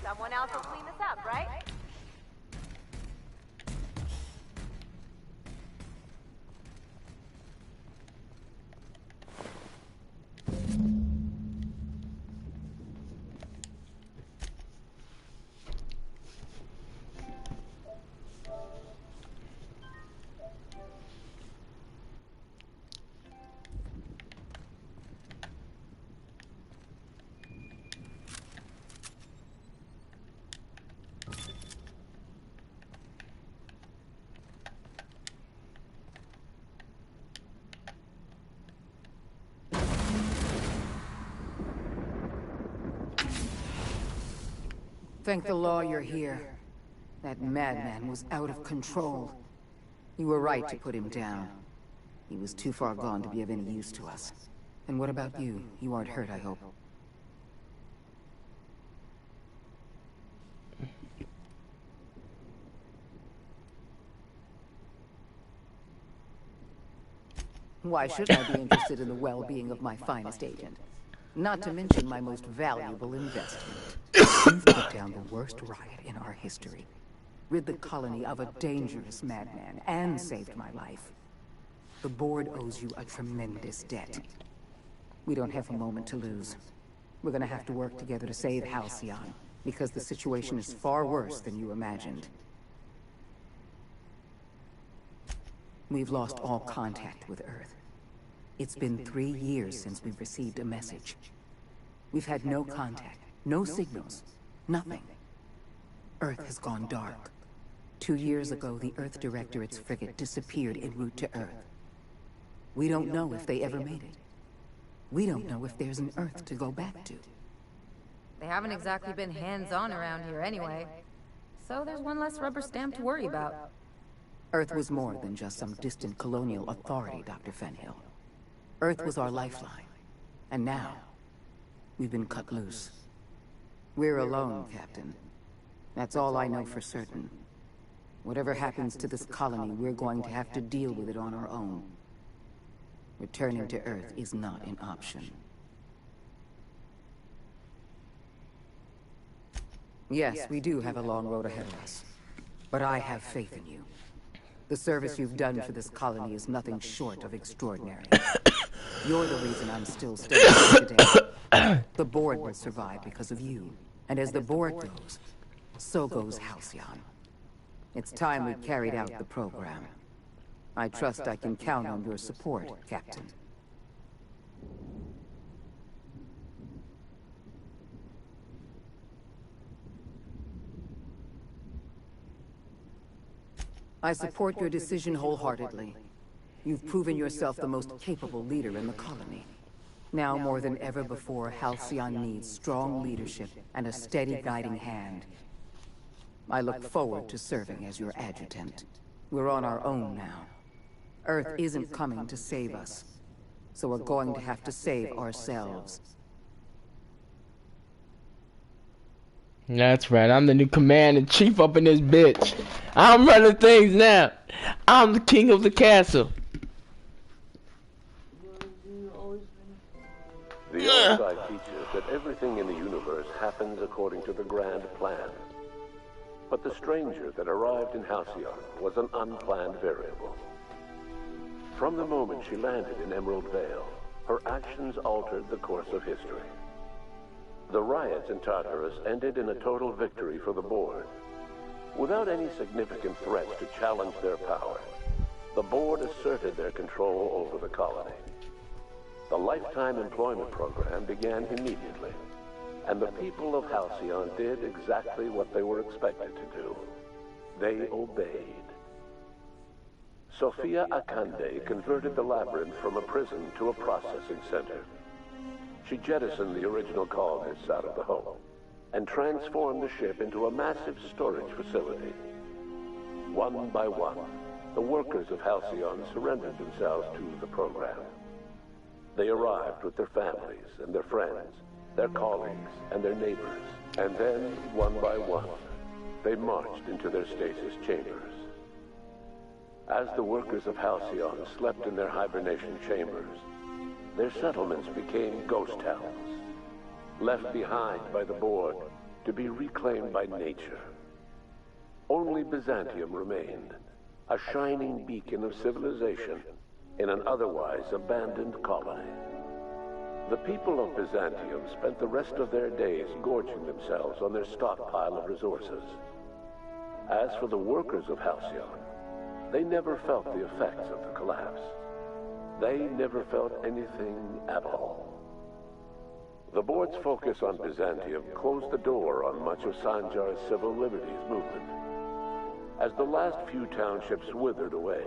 Someone else will clean this up, right? Thank the law you're here. That madman was out of control. You were right to put him down. He was too far gone to be of any use to us. And what about you? You aren't hurt, I hope. Why shouldn't I be interested in the well-being of my finest agent? Not to mention my most valuable investment. You've put down the worst riot in our history, rid the colony of a dangerous madman, and saved my life. The board owes you a tremendous debt. We don't have a moment to lose. We're gonna have to work together to save Halcyon, because the situation is far worse than you imagined. We've lost all contact with Earth. It's been 3 years since we've received a message. We've had no contact, no signals, nothing. Earth has gone dark. 2 years ago, the Earth Directorate's frigate disappeared en route to Earth. We don't know if they ever made it. We don't know if there's an Earth to go back to. They haven't exactly been hands-on around here anyway. So there's one less rubber stamp to worry about. Earth was more than just some distant colonial authority, Dr. Fenhill. Earth was our lifeline. And now, we've been cut loose. We're alone, Captain. That's all I know for certain. Whatever happens to this colony, we're going to have to deal with it on our own. Returning to Earth is not an option. Yes, we do have a long road ahead of us. But I have faith in you. The service you've done for this colony is nothing short of extraordinary. You're the reason I'm still staying here today. The board will survive because of you. And as the board goes, so goes Halcyon. It's time we carried out the program. I trust I can count on your support, Captain. I support your decision wholeheartedly. You've proven yourself the most capable leader in the colony. Now more than ever before, Halcyon needs strong leadership and a steady guiding hand. I look forward to serving as your adjutant. We're on our own now. Earth isn't coming to save us, so we're going to have to save ourselves. That's right. I'm the new commander-in-chief up in this bitch. I'm running things now. I'm the king of the castle. The OSI teaches that everything in the universe happens according to the grand plan. But the stranger that arrived in Halcyon was an unplanned variable. From the moment she landed in Emerald Vale, her actions altered the course of history. The riots in Tartarus ended in a total victory for the Board. Without any significant threats to challenge their power, the Board asserted their control over the colony. The Lifetime Employment Program began immediately, and the people of Halcyon did exactly what they were expected to do. They obeyed. Sophia Akande converted the labyrinth from a prison to a processing center. She jettisoned the original colonists out of the Hope and transformed the ship into a massive storage facility. One by one, the workers of Halcyon surrendered themselves to the program. They arrived with their families and their friends, their colleagues and their neighbors, and then, one by one, they marched into their stasis chambers. As the workers of Halcyon slept in their hibernation chambers, their settlements became ghost towns, left behind by the Board to be reclaimed by nature. Only Byzantium remained, a shining beacon of civilization in an otherwise abandoned colony. The people of Byzantium spent the rest of their days gorging themselves on their stockpile of resources. As for the workers of Halcyon, they never felt the effects of the collapse. They never felt anything at all. The Board's focus on Byzantium closed the door on much of Sanjar's civil liberties movement. As the last few townships withered away,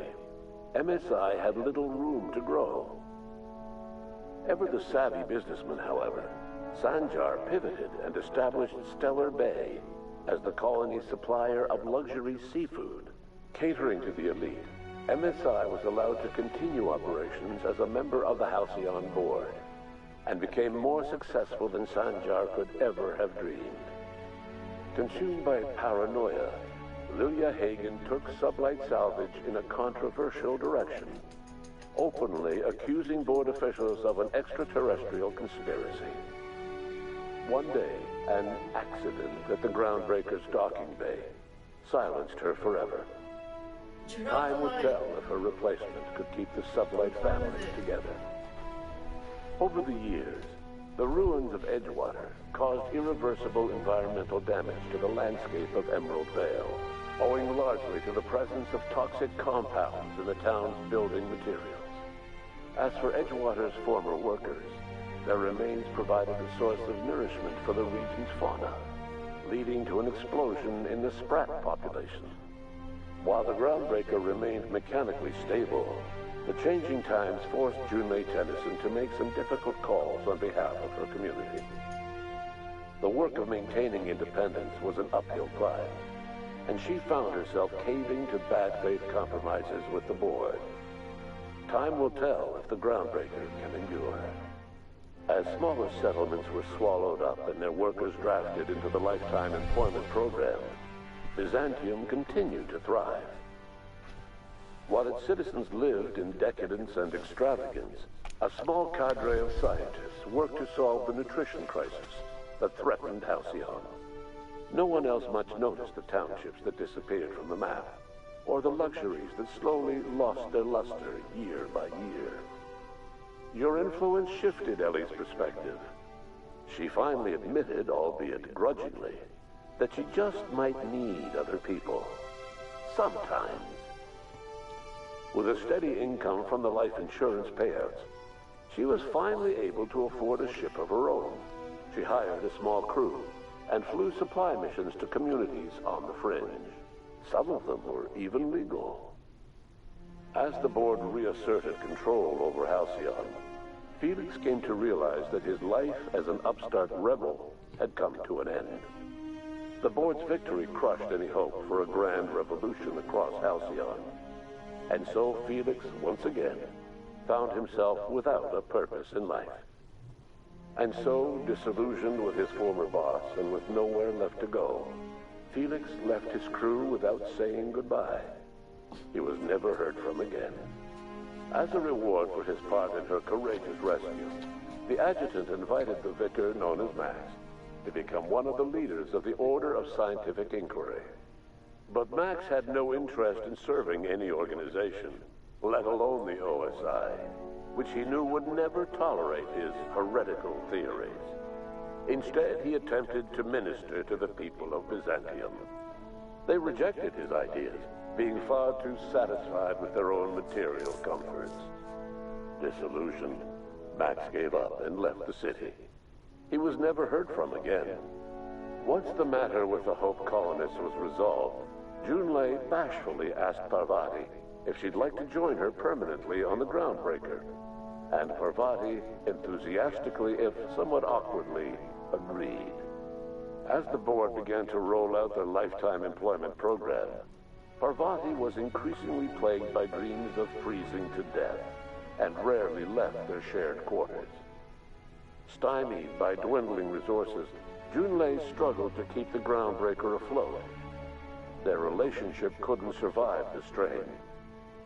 MSI had little room to grow. Ever the savvy businessman, however, Sanjar pivoted and established Stellar Bay as the colony's supplier of luxury seafood. Catering to the elite, MSI was allowed to continue operations as a member of the Halcyon Board, and became more successful than Sanjar could ever have dreamed. Consumed by paranoia, Lilia Hagen took Sublight Salvage in a controversial direction, openly accusing Board officials of an extraterrestrial conspiracy. One day, an accident at the Groundbreaker's docking bay silenced her forever. Time would tell if her replacement could keep the Sublight family together. Over the years, the ruins of Edgewater caused irreversible environmental damage to the landscape of Emerald Vale, owing largely to the presence of toxic compounds in the town's building materials. As for Edgewater's former workers, their remains provided a source of nourishment for the region's fauna, leading to an explosion in the Sprat population. While the Groundbreaker remained mechanically stable, the changing times forced Junmei Tennyson to make some difficult calls on behalf of her community. The work of maintaining independence was an uphill climb, and she found herself caving to bad faith compromises with the Board. Time will tell if the Groundbreaker can endure. As smaller settlements were swallowed up and their workers drafted into the Lifetime Employment Program, Byzantium continued to thrive. While its citizens lived in decadence and extravagance, a small cadre of scientists worked to solve the nutrition crisis that threatened Halcyon. No one else much noticed the townships that disappeared from the map, or the luxuries that slowly lost their luster year by year. Your influence shifted Ellie's perspective. She finally admitted, albeit grudgingly, that she just might need other people. Sometimes. With a steady income from the life insurance payouts, she was finally able to afford a ship of her own. She hired a small crew and flew supply missions to communities on the fringe. Some of them were even legal. As the Board reasserted control over Halcyon, Felix came to realize that his life as an upstart rebel had come to an end. The Board's victory crushed any hope for a grand revolution across Halcyon. And so Felix, once again, found himself without a purpose in life. And so, disillusioned with his former boss and with nowhere left to go, Felix left his crew without saying goodbye. He was never heard from again. As a reward for his part in her courageous rescue, the adjutant invited the vicar known as Max to become one of the leaders of the Order of Scientific Inquiry. But Max had no interest in serving any organization, let alone the OSI, which he knew would never tolerate his heretical theories. Instead, he attempted to minister to the people of Byzantium. They rejected his ideas, being far too satisfied with their own material comforts. Disillusioned, Max gave up and left the city. He was never heard from again. Once the matter with the Hope colonists was resolved, Junlei bashfully asked Parvati if she'd like to join her permanently on the Groundbreaker. And Parvati enthusiastically, if somewhat awkwardly, agreed. As the board began to roll out their lifetime employment program, Parvati was increasingly plagued by dreams of freezing to death, and rarely left their shared quarters. Stymied by dwindling resources, Junlei struggled to keep the Groundbreaker afloat. Their relationship couldn't survive the strain.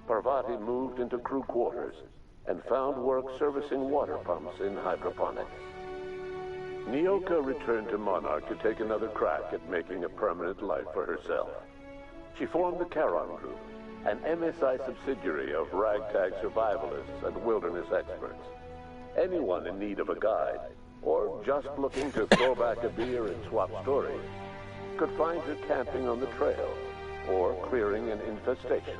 Parvati moved into crew quarters and found work servicing water pumps in hydroponics. Nyoka returned to Monarch to take another crack at making a permanent life for herself. She formed the Charon Group, an MSI subsidiary of ragtag survivalists and wilderness experts. Anyone in need of a guide, or just looking to throw back a beer and swap stories, could find her camping on the trail, or clearing an infestation.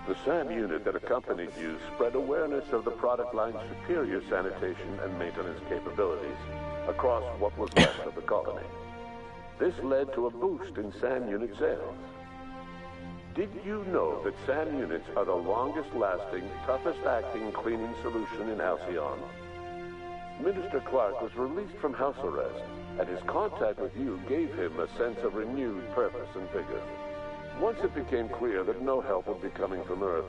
The SAM unit that accompanied you spread awareness of the product line's superior sanitation and maintenance capabilities across what was left of the colony. This led to a boost in SAM unit sales. Did you know that SAM units are the longest-lasting, toughest-acting cleaning solution in Halcyon? Minister Clark was released from house arrest, and his contact with you gave him a sense of renewed purpose and vigor. Once it became clear that no help would be coming from Earth,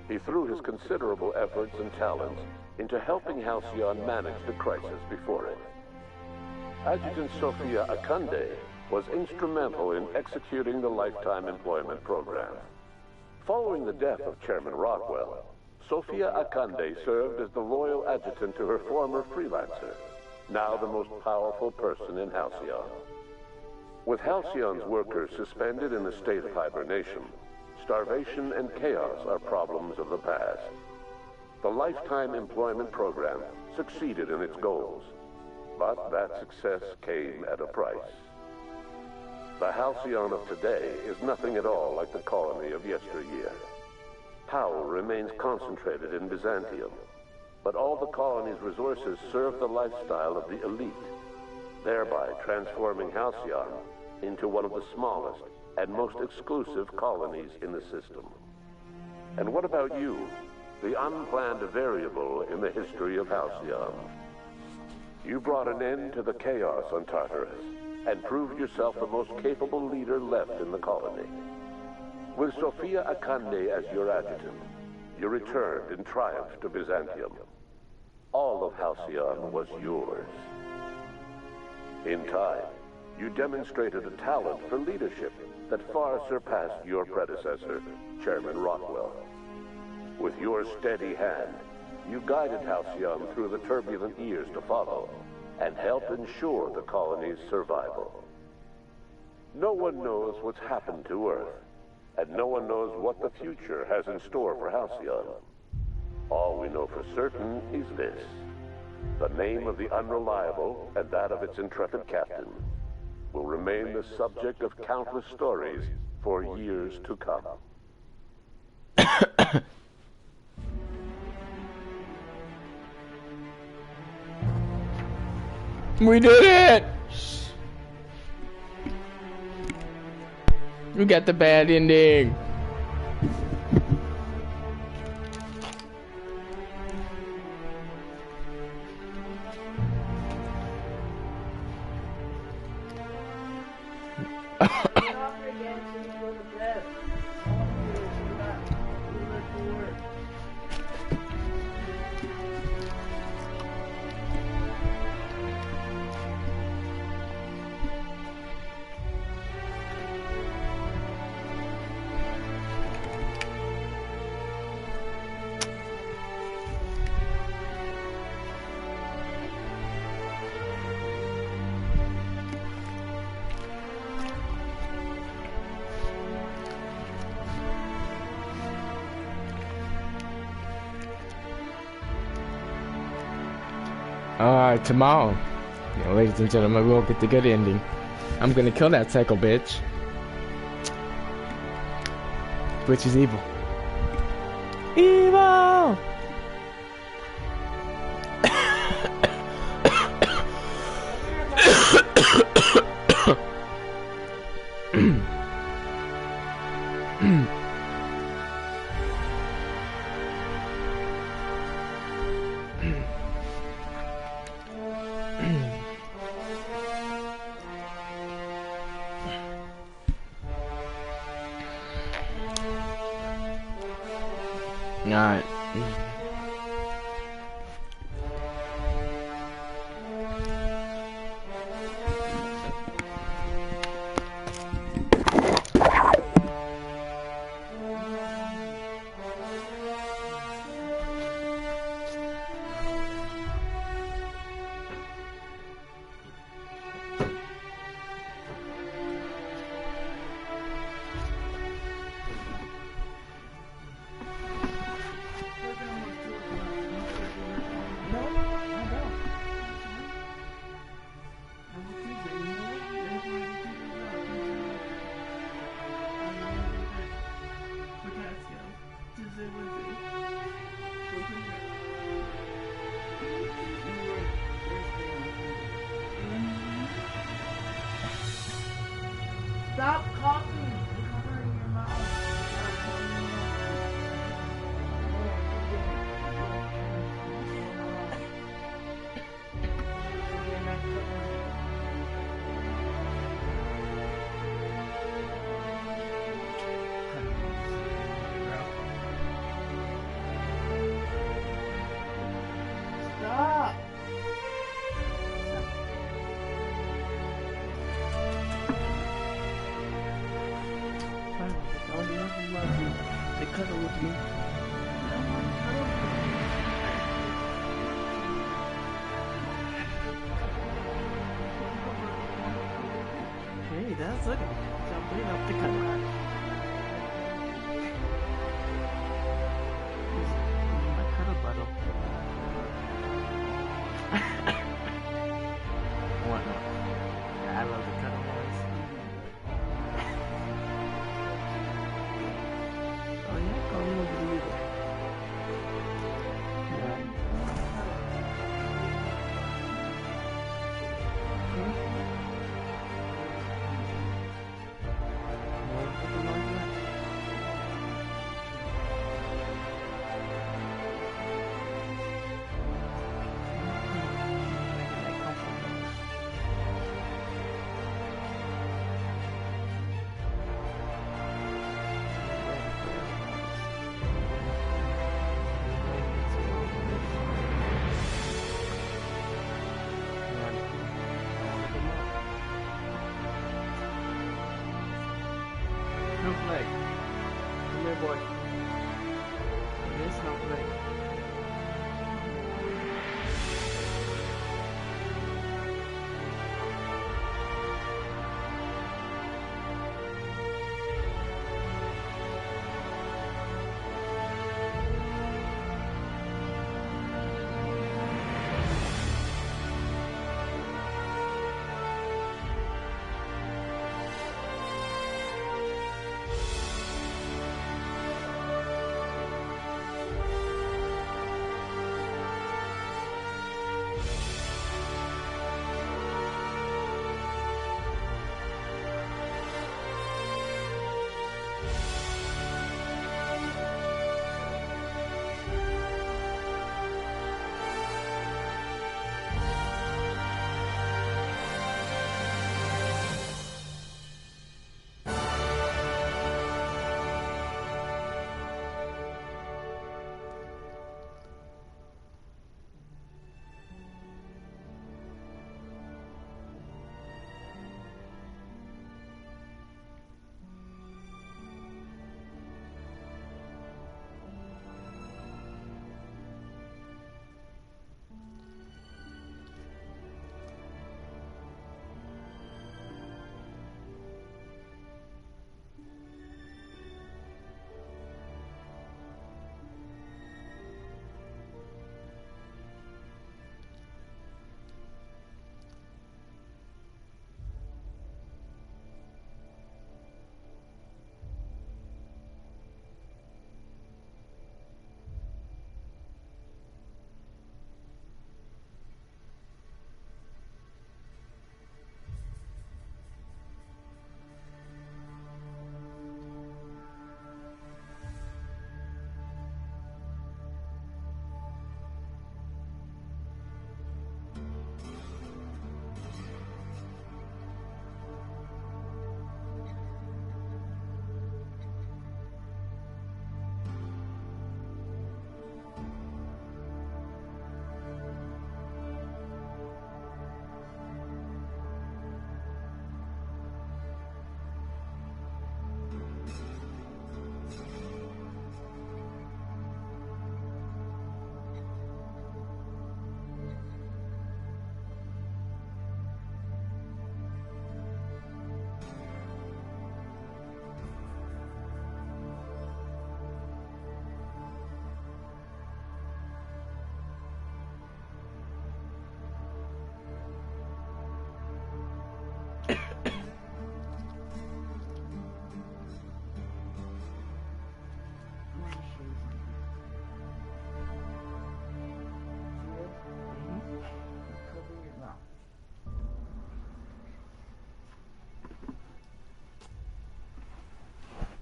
he threw his considerable efforts and talents into helping Halcyon manage the crisis before it. Adjutant Sophia Akande was instrumental in executing the Lifetime Employment Program. Following the death of Chairman Rockwell, Sophia Akande served as the loyal adjutant to her former freelancer, now the most powerful person in Halcyon. With Halcyon's workers suspended in a state of hibernation, starvation and chaos are problems of the past. The Lifetime Employment Program succeeded in its goals, but that success came at a price. The Halcyon of today is nothing at all like the colony of yesteryear. Power remains concentrated in Byzantium, but all the colony's resources serve the lifestyle of the elite, thereby transforming Halcyon into one of the smallest and most exclusive colonies in the system. And what about you, the unplanned variable in the history of Halcyon? You brought an end to the chaos on Tartarus, and proved yourself the most capable leader left in the colony. With Sophia Akande as your adjutant, you returned in triumph to Byzantium. All of Halcyon was yours. In time, you demonstrated a talent for leadership that far surpassed your predecessor, Chairman Rockwell. With your steady hand, you guided Halcyon through the turbulent years to follow, and helped ensure the colony's survival. No one knows what's happened to Earth, and no one knows what the future has in store for Halcyon. All we know for certain is this: the name of the Unreliable and that of its intrepid captain will remain the subject of countless stories for years to come. We did it! We got the bad ending. Tomorrow, ladies and gentlemen, we'll get the good ending. I'm gonna kill that psycho bitch. Which is evil. Evil! Alright. Stop coughing and covering your mouth. Stop. They cuddle with me. Hey, that's it. Jumping up the cuddle. My cuddle bottle. What? No. I love the cuddle ones. Oh yeah, call me over here.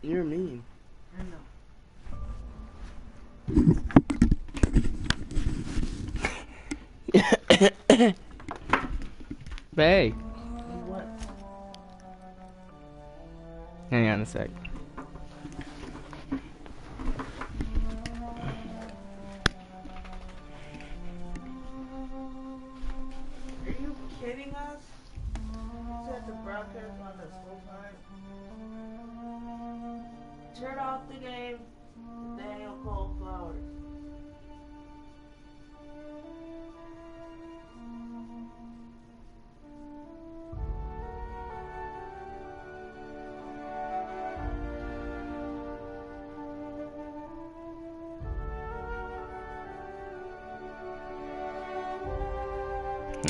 You're mean. Hey. What? Hang on a sec. Are you kidding us? Set the broadcast on this whole time. Turn off the game. Daniel Cole Flowers.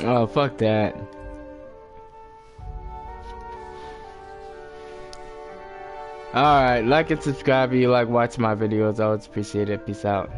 Oh, fuck that. Alright, like and subscribe if you like watching my videos. I always appreciate it. Peace out.